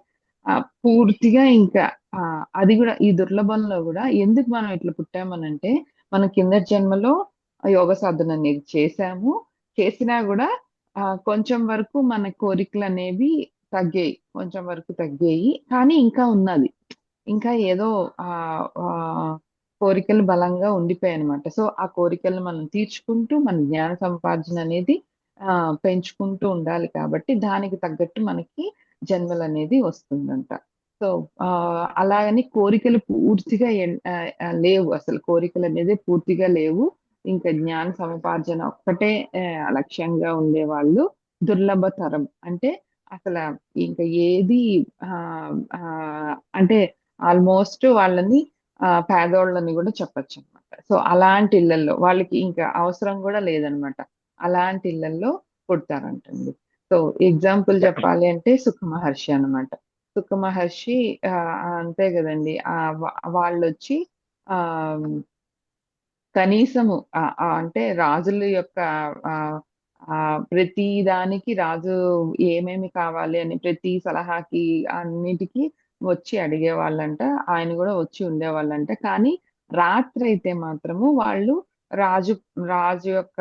Speaker 6: పూర్తిగా ఇంకా అది గూడా ఈ దుర్లభంలో గూడా ఎందుకు మనం ఇట్లా పుట్టామనంటే, మనం కిందటి జన్మలో యోగ సాధన అనేది చేశాము. చేసినా గూడా కొంచెం వరకు మన కోరికలనేవి తగ్గాయి. కొంచెం వరకు తగ్గాయి. కానీ ఇంకా ఉన్నది. ఇంకా ఏదో కోరికలు బలంగా ఉండిపోయాయన్నమాట. సో, ఆ కోరికలను మనం తీర్చుకుంటూ మన జ్ఞాన సముపార్జన అనేది పెంచుకుంటూ ఉండాలి కాబట్టి, దానికి తగ్గట్టు మనకి జన్మలనేది వస్తుందంట. సో, అలాగని కోరికలు పూర్తిగా లేవు. అసలు కోరికలనేది పూర్తిగా లేవు. ఇంకా జ్ఞాన సముపార్జన ఒక్కటే లక్ష్యంగా ఉండేవాళ్ళు దుర్లభతరం. అంటే అసల ఇంక ఏది అంటే ఆల్మోస్ట్ వాళ్ళని పేదోళ్ళని గూడా చెప్పొచ్చనమాట. సో, అలాంటి ఇళ్ళల్లో వాళ్ళకి ఇంకా అవసరం గూడా లేదనమాట. అలాంటి ఇళ్ళల్లో పుడతారంటండి. సో, ఎగ్జాంపుల్ చెప్పాలి అంటే సుఖ మహర్షి అనమాట. సుఖ మహర్షి అంతే గదండీ! వాళ్ళొచ్చి ఆహ్, కనీసము అంటే రాజుల యొక్క ప్రతి దానికి రాజు ఏమేమి కావాలి అని ప్రతి సలహాకి అన్నిటికి వచ్చి అడిగేవాళ్ళంట. ఆయన గూడా వచ్చి ఉండేవాళ్ళంట. కానీ రాత్రయితే మాత్రము వాళ్ళు రాజు రాజు యొక్క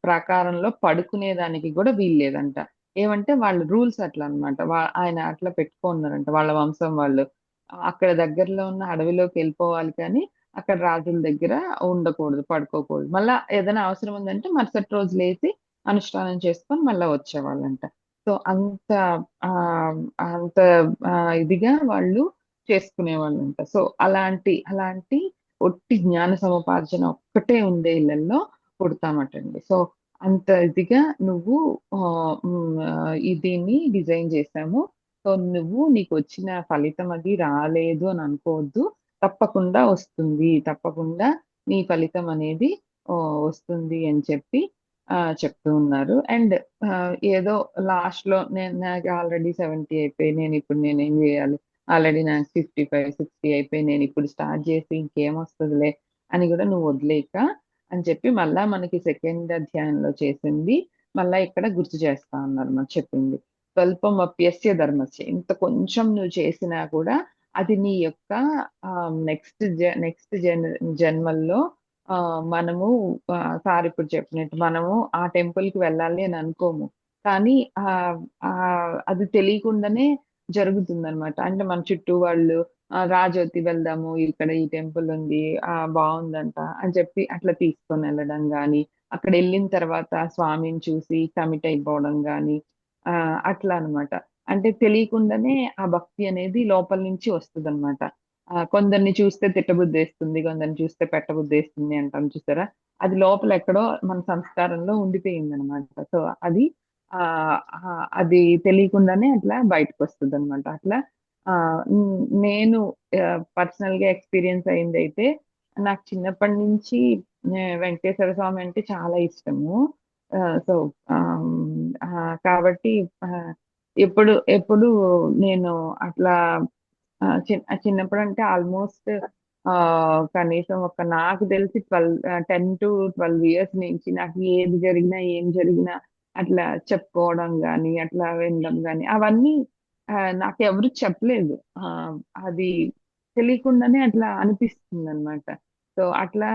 Speaker 6: ప్రకారంలో పడుకునేదానికి గూడా వీల్లేదంట. ఏమంటే వాళ్ళ రూల్స్ అట్లా అన్నమాట. ఆయన అట్లా పెట్టుకున్నారంట వాళ్ళ వంశం వాళ్ళు. అక్కడ దగ్గరలో ఉన్న అడవిలోకెళ్ళిపోవాలి కానీ అక్కడ రాజుల దగ్గర ఉండకూడదు, పడుకోకూడదు. మళ్ళా ఏదైనా అవసరం ఉందంటే మరుసటి రోజు లేసి అనుష్ఠానం చేసుకొని మళ్ళా వచ్చేవాళ్ళంట. సో, అంత ఇదిగా వాళ్ళు చేసుకునేవాళ్ళంట. సో, అలాంటి ఒట్టి జ్ఞాన సముపార్జన ఒక్కటే ఉండే ఇళ్ళల్లో పుడతామటండి. సో, అంత ఇదిగా నువ్వు దీన్ని డిజైన్ చేసాము. సో నువ్వు నీకు వచ్చిన ఫలితం అది రాలేదు అని అనుకోవద్దు. తప్పకుండా వస్తుంది. తప్పకుండా నీ ఫలితం అనేది వస్తుంది అని చెప్పి చెప్తూ ఉన్నారు. అండ్ ఏదో లాస్ట్ లో నాకు ఆల్రెడీ 70 అయిపోయి నేనేం చేయాలి, ఆల్రెడీ నాకు 55, 60 అయిపోయి నేను ఇప్పుడు స్టార్ట్ చేసి ఇంకేమొస్తుందిలే అని కూడా నువ్వు వదిలేక అని చెప్పి మళ్ళా మనకి సెకండ్ అధ్యాయంలో చేసింది మళ్ళా ఇక్కడ గుర్తు చేస్తా ఉన్నారు మనకు చెప్పింది. స్వల్పం అప్యస్య ధర్మస్య, ఇంత కొంచెం నువ్వు చేసినా కూడా అది నీ యొక్క నెక్స్ట్ జన్మల్లో మనము సార్ ఇప్పుడు చెప్పినట్టు మనము ఆ టెంపుల్ కి వెళ్ళాలి అని అనుకోము, కానీ అది తెలియకుండానే జరుగుతుందన్నమాట. అంటే మన చుట్టూ వాళ్ళు రాజోతి వెళ్దాము, ఇక్కడ ఈ టెంపుల్ ఉంది, బాగుందంట అని చెప్పి అట్లా తీసుకొని వెళ్ళడం గాని, అక్కడ వెళ్ళిన తర్వాత స్వామిని చూసి కమిట్ అయిపోవడం గాని, అట్లా అన్నమాట. అంటే తెలియకుండానే ఆ భక్తి అనేది లోపల నుంచి వస్తుందన్నమాట. కొందరిని చూస్తే తిట్టబుద్ధేస్తుంది, కొందరిని చూస్తే పెట్టబుద్ధేస్తుంది అంటాం చూసారా? అది లోపల ఎక్కడో మన సంస్కారంలో ఉండిపోయిందనమాట. సో అది అది తెలియకుండానే అట్లా బయటకు వస్తుందన్నమాట. అట్లా నేను పర్సనల్ గా ఎక్స్పీరియన్స్ అయిందైతే, నాకు చిన్నప్పటి నుంచి వెంకటేశ్వర స్వామి అంటే చాలా ఇష్టము. సో కాబట్టి ఎప్పుడు ఎప్పుడు నేను అట్లా చిన్నప్పుడు అంటే ఆల్మోస్ట్ కనీసం నాకు తెలిసి 10 to 12 ఇయర్స్ నుంచి నాకు ఏది జరిగినా ఏం జరిగినా అట్లా చెప్పుకోవడం గాని, అట్లా వినడం గాని అవన్నీ నాకు ఎవరు చెప్పలేదు. అది తెలియకుండానే అట్లా అనిపిస్తుంది అనమాట. సో అట్లా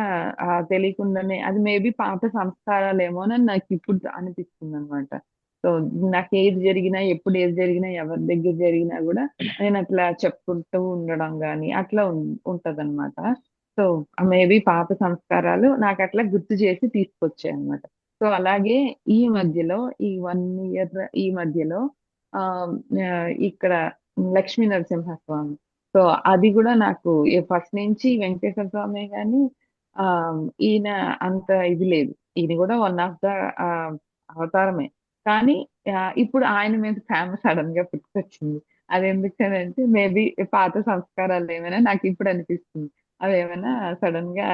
Speaker 6: తెలియకుండానే అది మేబీ పాత సంస్కారాలేమోనని నాకు ఇప్పుడు అనిపిస్తుంది అనమాట. సో నాకు ఏది జరిగినా, ఎప్పుడు ఏది జరిగినా, ఎవరి దగ్గర జరిగినా కూడా నేను అట్లా చెప్పుకుంటూ ఉండడం గాని అట్లా ఉంటదన్నమాట. సో మేబీ పాత సంస్కారాలు నాకు అట్లా గుర్తు చేసి తీసుకొచ్చాయి అన్నమాట. సో అలాగే ఈ మధ్యలో ఈ 1 ఇయర్ ఈ మధ్యలో ఇక్కడ లక్ష్మీ నరసింహస్వామి, సో అది కూడా నాకు ఫస్ట్ నుంచి వెంకటేశ్వర స్వామి గాని ఈయన అంత ఇది లేదు. ఈయన కూడా వన్ ఆఫ్ ద అవతారమే, కానీ ఇప్పుడు ఆయన మీద ప్రేమ సడన్ గా పుట్టుకొచ్చింది. అది ఎందుకనంటే మేబీ పాత సంస్కారాలు ఏమైనా నాకు ఇప్పుడు అనిపిస్తుంది, అవేమైనా సడన్ గా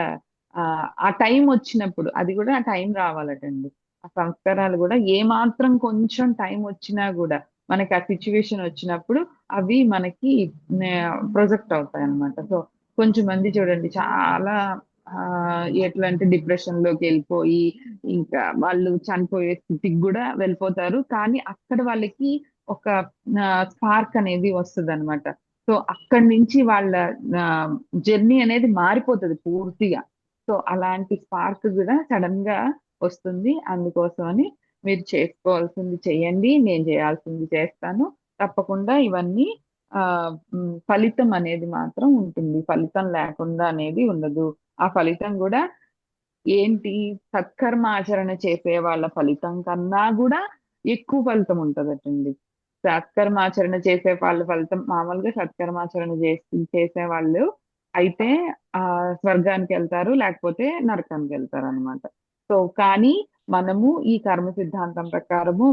Speaker 6: ఆ టైం వచ్చినప్పుడు, అది కూడా ఆ టైం రావాలటండి. ఆ సంస్కారాలు కూడా ఏ మాత్రం కొంచెం టైం వచ్చినా కూడా మనకి ఆ సిచ్యువేషన్ వచ్చినప్పుడు అవి మనకి ప్రొజెక్ట్ అవుతాయి అన్నమాట. సో కొంచెం మంది చూడండి చాలా ఎట్లా అంటే డిప్రెషన్ లోకి వెళ్ళిపోయి ఇంకా వాళ్ళు చనిపోయే స్థితికి కూడా వెళ్ళిపోతారు, కానీ అక్కడ వాళ్ళకి ఒక స్పార్క్ అనేది వస్తుంది అనమాట. సో అక్కడి నుంచి వాళ్ళ జర్నీ అనేది మారిపోతుంది పూర్తిగా. సో అలాంటి స్పార్క్ కూడా సడన్ గా వస్తుంది. అందుకోసమని మీరు చేసుకోవాల్సింది చేయండి, నేను చేయాల్సింది చేస్తాను. తప్పకుండా ఇవన్నీ ఫలితం అనేది మాత్రం ఉంటుంది. ఫలితం లేకుండా అనేది ఉండదు. ఆ ఫలితం కూడా ఏంటి, సత్కర్మ ఆచరణ చేసే వాళ్ళ ఫలితం కన్నా కూడా ఎక్కువ ఫలితం ఉంటదటండి. సత్కర్మాచరణ చేసే వాళ్ళ ఫలితం మామూలుగా సత్కర్మాచరణ చేసే వాళ్ళు అయితే స్వర్గానికి వెళ్తారు, లేకపోతే నరకానికి వెళ్తారు అనమాట. సో కానీ మనము ఈ కర్మ సిద్ధాంతం ప్రకారము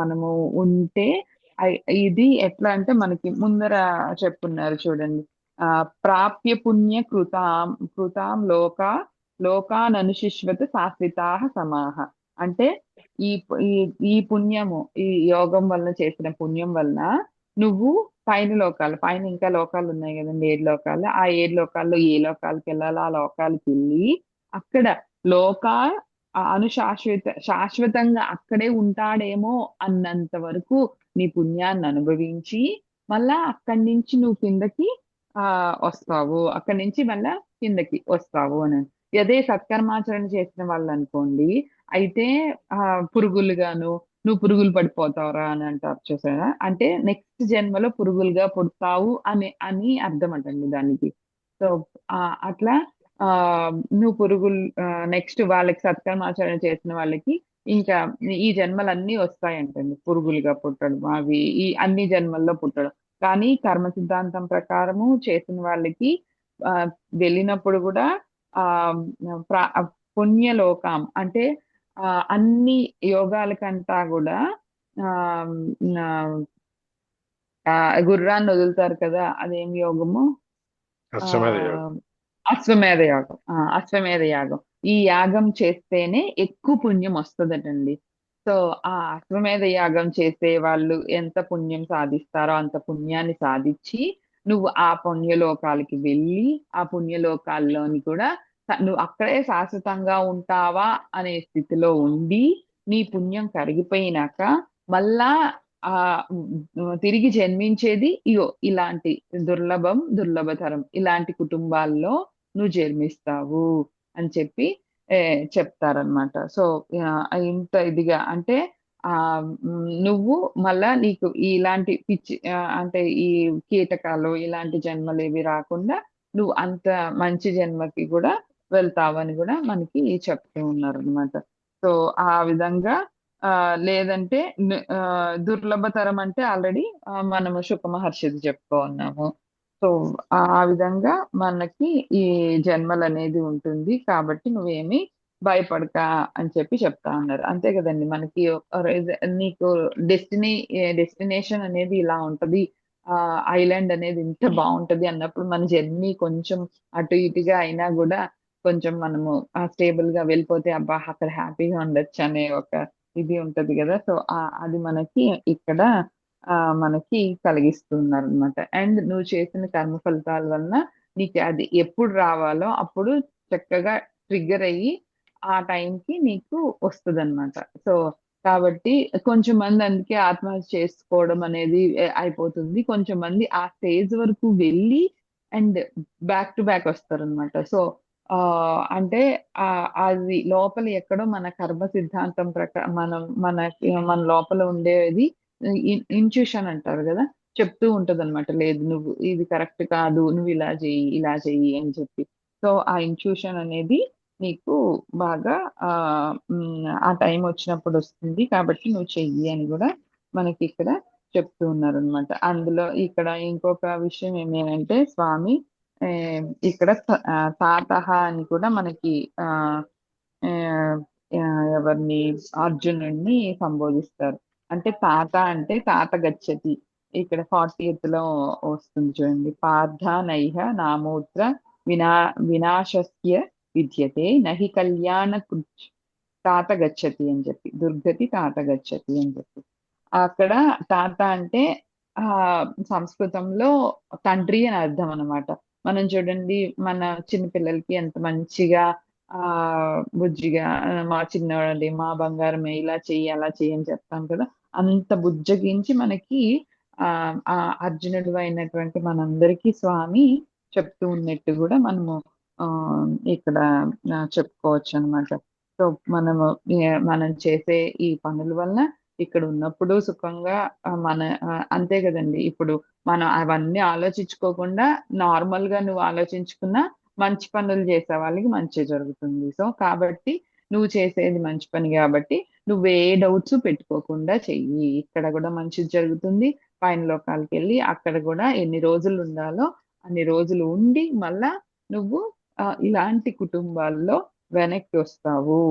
Speaker 6: మనము ఉంటే ఇది ఎట్లా అంటే మనకి ముందర చెప్పున్నారు చూడండి, ప్రాప్య పుణ్య కృతాం లోకాన్ అనుశిష్వత శాశ్వతాః సమాహ. అంటే ఈ ఈ పుణ్యము, ఈ యోగం వలన చేసిన పుణ్యం వలన నువ్వు పైన ఇంకా లోకాలు ఉన్నాయి కదండి, 7 లోకాలు. ఆ 7 లోకాల్లో ఏ లోకాలకి వెళ్ళాలో ఆ లోకాలకి వెళ్ళి అక్కడ శాశ్వతంగా అక్కడే ఉంటాడేమో అన్నంత వరకు నీ పుణ్యాన్ని అనుభవించి మళ్ళా అక్కడి నుంచి నువ్వు కిందకి వస్తావు, అక్కడి నుంచి మళ్ళా కిందకి వస్తావు అని. అదే సత్కర్మాచరణ చేసిన వాళ్ళు అనుకోండి, అయితే పురుగులుగాను నువ్వు పురుగులు పడిపోతావురా అని అంటారు చూసారా, అంటే నెక్స్ట్ జన్మలో పురుగులుగా పుడతావు అని అర్థం అంటండి దానికి. సో అట్లా నువ్వు పురుగులు నెక్స్ట్ వాళ్ళకి సత్కర్మాచరణ చేసిన వాళ్ళకి ఇంకా ఈ జన్మలన్నీ వస్తాయంటండి, పురుగులుగా పుట్టడం అవి ఈ అన్ని జన్మల్లో పుట్టడం. కానీ కర్మ సిద్ధాంతం ప్రకారము చేసిన వాళ్ళకి వెళ్ళినప్పుడు కూడా పుణ్యలోకం అంటే అన్ని యోగాలకంటా కూడా ఆ ఆ, గుర్రాన్ని వదులుతారు కదా, అదేం యోగము? ఆ
Speaker 1: అశ్వమేధ యోగం.
Speaker 6: అశ్వమేధ యాగం. అశ్వమేధ యాగం. ఈ యాగం చేస్తేనే ఎక్కువ పుణ్యం వస్తుందటండి. సో ఆ అశ్వమేధ యాగం చేసే వాళ్ళు ఎంత పుణ్యం సాధిస్తారో అంత పుణ్యాన్ని సాధించి నువ్వు ఆ పుణ్యలోకాలకి వెళ్ళి ఆ పుణ్యలోకాల్లోని కూడా నువ్వు అక్కడే శాశ్వతంగా ఉంటావా అనే స్థితిలో ఉండి నీ పుణ్యం కరిగిపోయినాక మళ్ళా ఆ తిరిగి జన్మించేది ఇగో ఇలాంటి దుర్లభతరం ఇలాంటి కుటుంబాల్లో నువ్వు జన్మిస్తావు అని చెప్పి చెప్తారనమాట. సో ఇంత ఇదిగా అంటే ఆ నువ్వు మళ్ళా నీకు ఇలాంటి పిచ్చి అంటే ఈ కీటకాలు ఇలాంటి జన్మలు ఏవి రాకుండా నువ్వు అంత మంచి జన్మకి కూడా వెళ్తావని కూడా మనకి చెప్తూ ఉన్నారు అనమాట. సో ఆ విధంగా లేదంటే దుర్లభతరం అంటే ఆల్రెడీ మనము శుక మహర్షిది చెప్పుకున్నాము. సో ఆ విధంగా మనకి ఈ జన్మలు అనేది ఉంటుంది కాబట్టి నువ్వేమి భయపడక అని చెప్పి చెప్తా ఉన్నారు. అంతే కదండి, మనకి నీకు డెస్టినేషన్ అనేది ఇలా ఉంటది, ఐలాండ్ అనేది ఇంత బాగుంటది అన్నప్పుడు మన జర్నీ కొంచెం అటు ఇటుగా అయినా కూడా కొంచెం మనము స్టేబుల్ గా వెళ్ళిపోతే అబ్బా అక్కడ హ్యాపీగా ఉండొచ్చు అనే ఒక ఇది ఉంటది కదా. సో అది మనకి ఇక్కడ మనకి కలిగిస్తున్నారు అనమాట. అండ్ నువ్వు చేసిన కర్మ ఫలితాల వలన నీకు అది ఎప్పుడు రావాలో అప్పుడు చక్కగా ట్రిగ్గర్ అయ్యి ఆ టైంకి నీకు వస్తుంది అనమాట. సో కాబట్టి కొంచెం మంది అందుకే ఆత్మహత్య చేసుకోవడం అనేది అయిపోతుంది. కొంచెం మంది ఆ స్టేజ్ వరకు వెళ్ళి అండ్ బ్యాక్ టు బ్యాక్ వస్తారనమాట. సో అంటే అది లోపల ఎక్కడో మన కర్మ సిద్ధాంతం ప్రకారం మన లోపల ఉండేది ఇంట్యూషన్ అంటారు కదా, చెప్తూ ఉంటది అనమాట. లేదు నువ్వు ఇది కరెక్ట్ కాదు, నువ్వు ఇలా చెయ్యి అని చెప్పి. సో ఆ ఇంట్యూషన్ అనేది నీకు బాగా ఆ టైం వచ్చినప్పుడు వస్తుంది కాబట్టి నువ్వు చెయ్యి అని కూడా మనకి ఇక్కడ చెప్తూ ఉన్నారు అనమాట. అందులో ఇక్కడ ఇంకొక విషయం ఏమేనంటే స్వామి ఇక్కడ తాతహ అని కూడా మనకి ఆ ఆ, ఎవరిని అర్జునుడిని సంబోధిస్తారు. అంటే తాత అంటే తాత గచ్చతి. ఇక్కడ 40th లో వస్తుంది చూడండి. పార్థ నైహ నామూత్ర వినా వినాశస్య విద్యతే నహి కళ్యాణ కృచ్ తాత గచ్చతి అని చెప్పి, దుర్గతి తాత గచ్చతి అని చెప్పి. అక్కడ తాత అంటే ఆ సంస్కృతంలో తండ్రి అని అర్థం అనమాట. మనం చూడండి మన చిన్న పిల్లలకి ఎంత మంచిగా ఆ బుజ్జిగా మా చిన్నవాడి మా బంగారమే ఇలా చెయ్యి అలా చెయ్యి అని చెప్తాం కదా. అంత బుజ్జగించి మనకి ఆ ఆ అర్జునుడు అయినటువంటి మనందరికీ స్వామి చెప్తూ ఉన్నట్టు కూడా మనము ఆ ఇక్కడ చెప్పుకోవచ్చు అనమాట. సో మనం చేసే ఈ పనుల వల్ల ఇక్కడ ఉన్నప్పుడు సుఖంగా అంతే కదండి. ఇప్పుడు మనం అవన్నీ ఆలోచించుకోకుండా నార్మల్ గా నువ్వు ఆలోచించుకున్నా మంచి పనులు చేసే వాళ్ళకి మంచి జరుగుతుంది. సో కాబట్టి నువ్వు చేసేది మంచి పని కాబట్టి నువ్వే డౌట్స్ పెట్టుకోకుండా చెయ్యి. ఇక్కడ కూడా మంచిది జరుగుతుంది. పైన లోకాలకి వెళ్ళి అక్కడ కూడా ఎన్ని రోజులు ఉండాలో అన్ని రోజులు ఉండి మళ్ళా నువ్వు ఇలాంటి కుటుంబాల్లో వెనక్కి వస్తావు.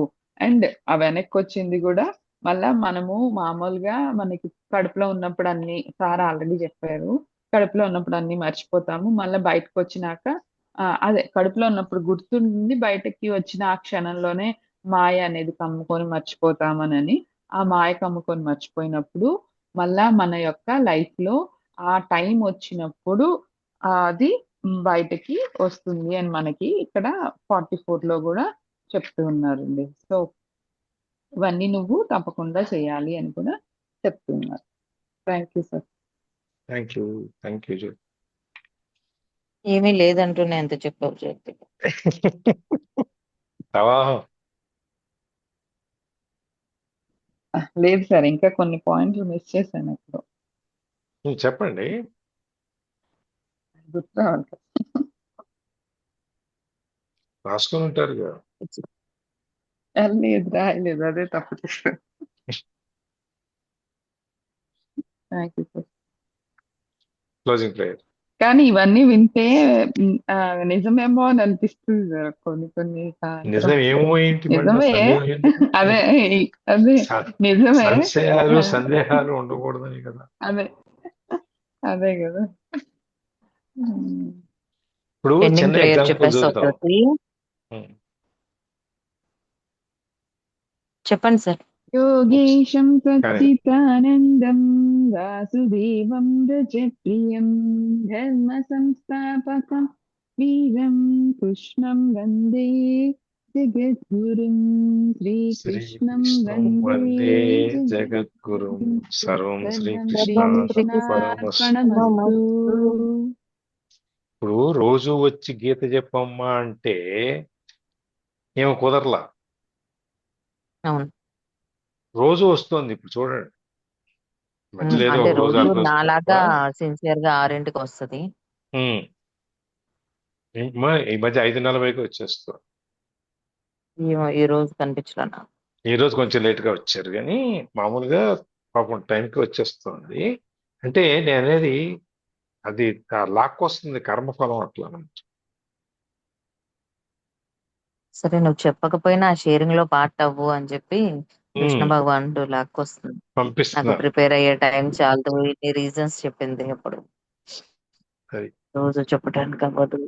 Speaker 6: అండ్ ఆ వెనక్కి వచ్చింది కూడా మళ్ళా మనము మామూలుగా మనకి కడుపులో ఉన్నప్పుడు అన్ని సార్ ఆల్రెడీ చెప్పారు, కడుపులో ఉన్నప్పుడు అన్ని మర్చిపోతాము. మళ్ళీ బయటకు వచ్చినాక అదే కడుపులో ఉన్నప్పుడు గుర్తుండి బయటకి వచ్చిన ఆ క్షణంలోనే మాయ అనేది కమ్ముకొని మర్చిపోతామనని. ఆ మాయ కమ్ముకొని మర్చిపోయినప్పుడు మళ్ళా మన యొక్క లైఫ్ లో ఆ టైం వచ్చినప్పుడు అది బయటకి వస్తుంది అని మనకి ఇక్కడ 44 లో కూడా చెప్తూ ఉన్నారండి. సో ఇవన్నీ నువ్వు తప్పకుండా చేయాలి అని కూడా చెప్తున్నారు. Thank you sir.
Speaker 1: Thank you.
Speaker 5: ఏమీ లేదంటూనే ఎంత చెప్పావు జ్యోతి.
Speaker 1: ప్రవాహం.
Speaker 6: లేదు సార్, ఇంకా కొన్ని పాయింట్లు మిస్ చేశాను ఇప్పుడు.
Speaker 1: చెప్పండి.
Speaker 6: గుర్తు రావట్లేదు.
Speaker 1: రాసుకొని ఉంటారు కదా.
Speaker 6: లేదు రాయలేదు, అదే తప్పు చేశాను. Thank you sir.
Speaker 1: Closing prayer.
Speaker 6: కానీ ఇవన్నీ వింటే నిజమేమో అని అనిపిస్తుంది సార్ కొన్ని సాయంత్రం.
Speaker 1: నిజం ఏమో ఏంటి మళ్ళీ
Speaker 6: నిజమే.
Speaker 1: సందేహం ఎందుకు?
Speaker 6: అదే అదే
Speaker 1: స-
Speaker 6: నిజమే.
Speaker 1: సంశయాలు సందేహాలు ఉండకూడదని కదా.
Speaker 6: అదే అదే కదా. ఉమ్.
Speaker 1: ఇప్పుడు
Speaker 5: పెండింగ్
Speaker 1: చిన్న
Speaker 5: ప్రేయర్
Speaker 1: ఎగ్జాంపుల్
Speaker 5: చెప్పేస్తా
Speaker 1: చూద్దాం.
Speaker 5: ఒకటి. చెప్పండి సార్.
Speaker 6: యోగేశం
Speaker 1: కానీ
Speaker 6: సచ్చిదానందం వాసుదేవం రజప్రియం ధర్మ సంస్థాపకం వీరం కృష్ణం వందే జగద్గురుం శ్రీకృష్ణం
Speaker 1: శ్రీకృష్ణం వందే
Speaker 6: వందే
Speaker 1: జగద్గురుం సర్వం
Speaker 6: సర్వం
Speaker 1: శ్రీకృష్ణార్పణమస్తు.
Speaker 6: శ్రీకృష్ణార్పణమస్తు.
Speaker 1: ఇప్పుడు రోజు వచ్చి గీత చెప్పమ్మా అంటే ఏమో కుదరలా.
Speaker 5: అవును.
Speaker 1: రోజు వస్తుంది ఇప్పుడు చూడండి, మధ్యలో ఏదో
Speaker 5: అంటే
Speaker 1: ఒక రోజు
Speaker 5: రోజు
Speaker 1: అట్లా
Speaker 5: నాలాగా
Speaker 1: వస్తుందా?
Speaker 5: సిన్సియర్ గా 6ంటికి వస్తది.
Speaker 1: ఉమ్. ఈ మధ్య 5:40కి వచ్చేస్తుంది.
Speaker 5: ఈ రోజు కనిపించలా నాకు.
Speaker 1: ఈ రోజు కొంచెం లేట్ గా వచ్చారు, కానీ మామూలుగా పాపం టైంకి వచ్చేస్తుంది. అంటే నేను అనేది అది లాక్కొస్తుంది కర్మఫలం అట్లా.
Speaker 5: సరే, నువ్వు చెప్పకపోయినా ఆ షేరింగ్ లో పార్ట్ అవ్వు అని చెప్పి కృష్ణ భగవానుడు లాక్కొస్తుంది. నాకు
Speaker 1: పంపిస్తున్నారు.
Speaker 5: ప్రిపేర్ అయ్యే టైం చాలదు, ఇన్ని రీజన్స్ చెప్పింది. అప్పుడు
Speaker 1: అది
Speaker 5: రోజు చెప్పడానికి అవ్వదు.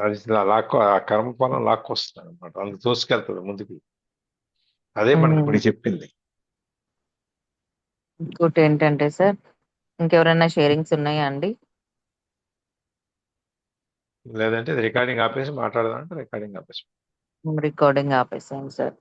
Speaker 1: అది ఆ కర్మఫలం లాక్కొస్తుంది అనమాట, అందుకు తోసుకెళ్తుంది ముందుకి. అదే మనకి ఇప్పుడు చెప్పింది.
Speaker 5: ఇంకోటి ఏంటంటే సార్, ఇంకెవరైనా షేరింగ్స్ ఉన్నాయా అండి?
Speaker 1: లేదంటే రికార్డింగ్ ఆపేసి మాట్లాడదామంటే రికార్డింగ్ ఆపేసి
Speaker 5: రికార్డింగ్ ఆపేసాను సార్.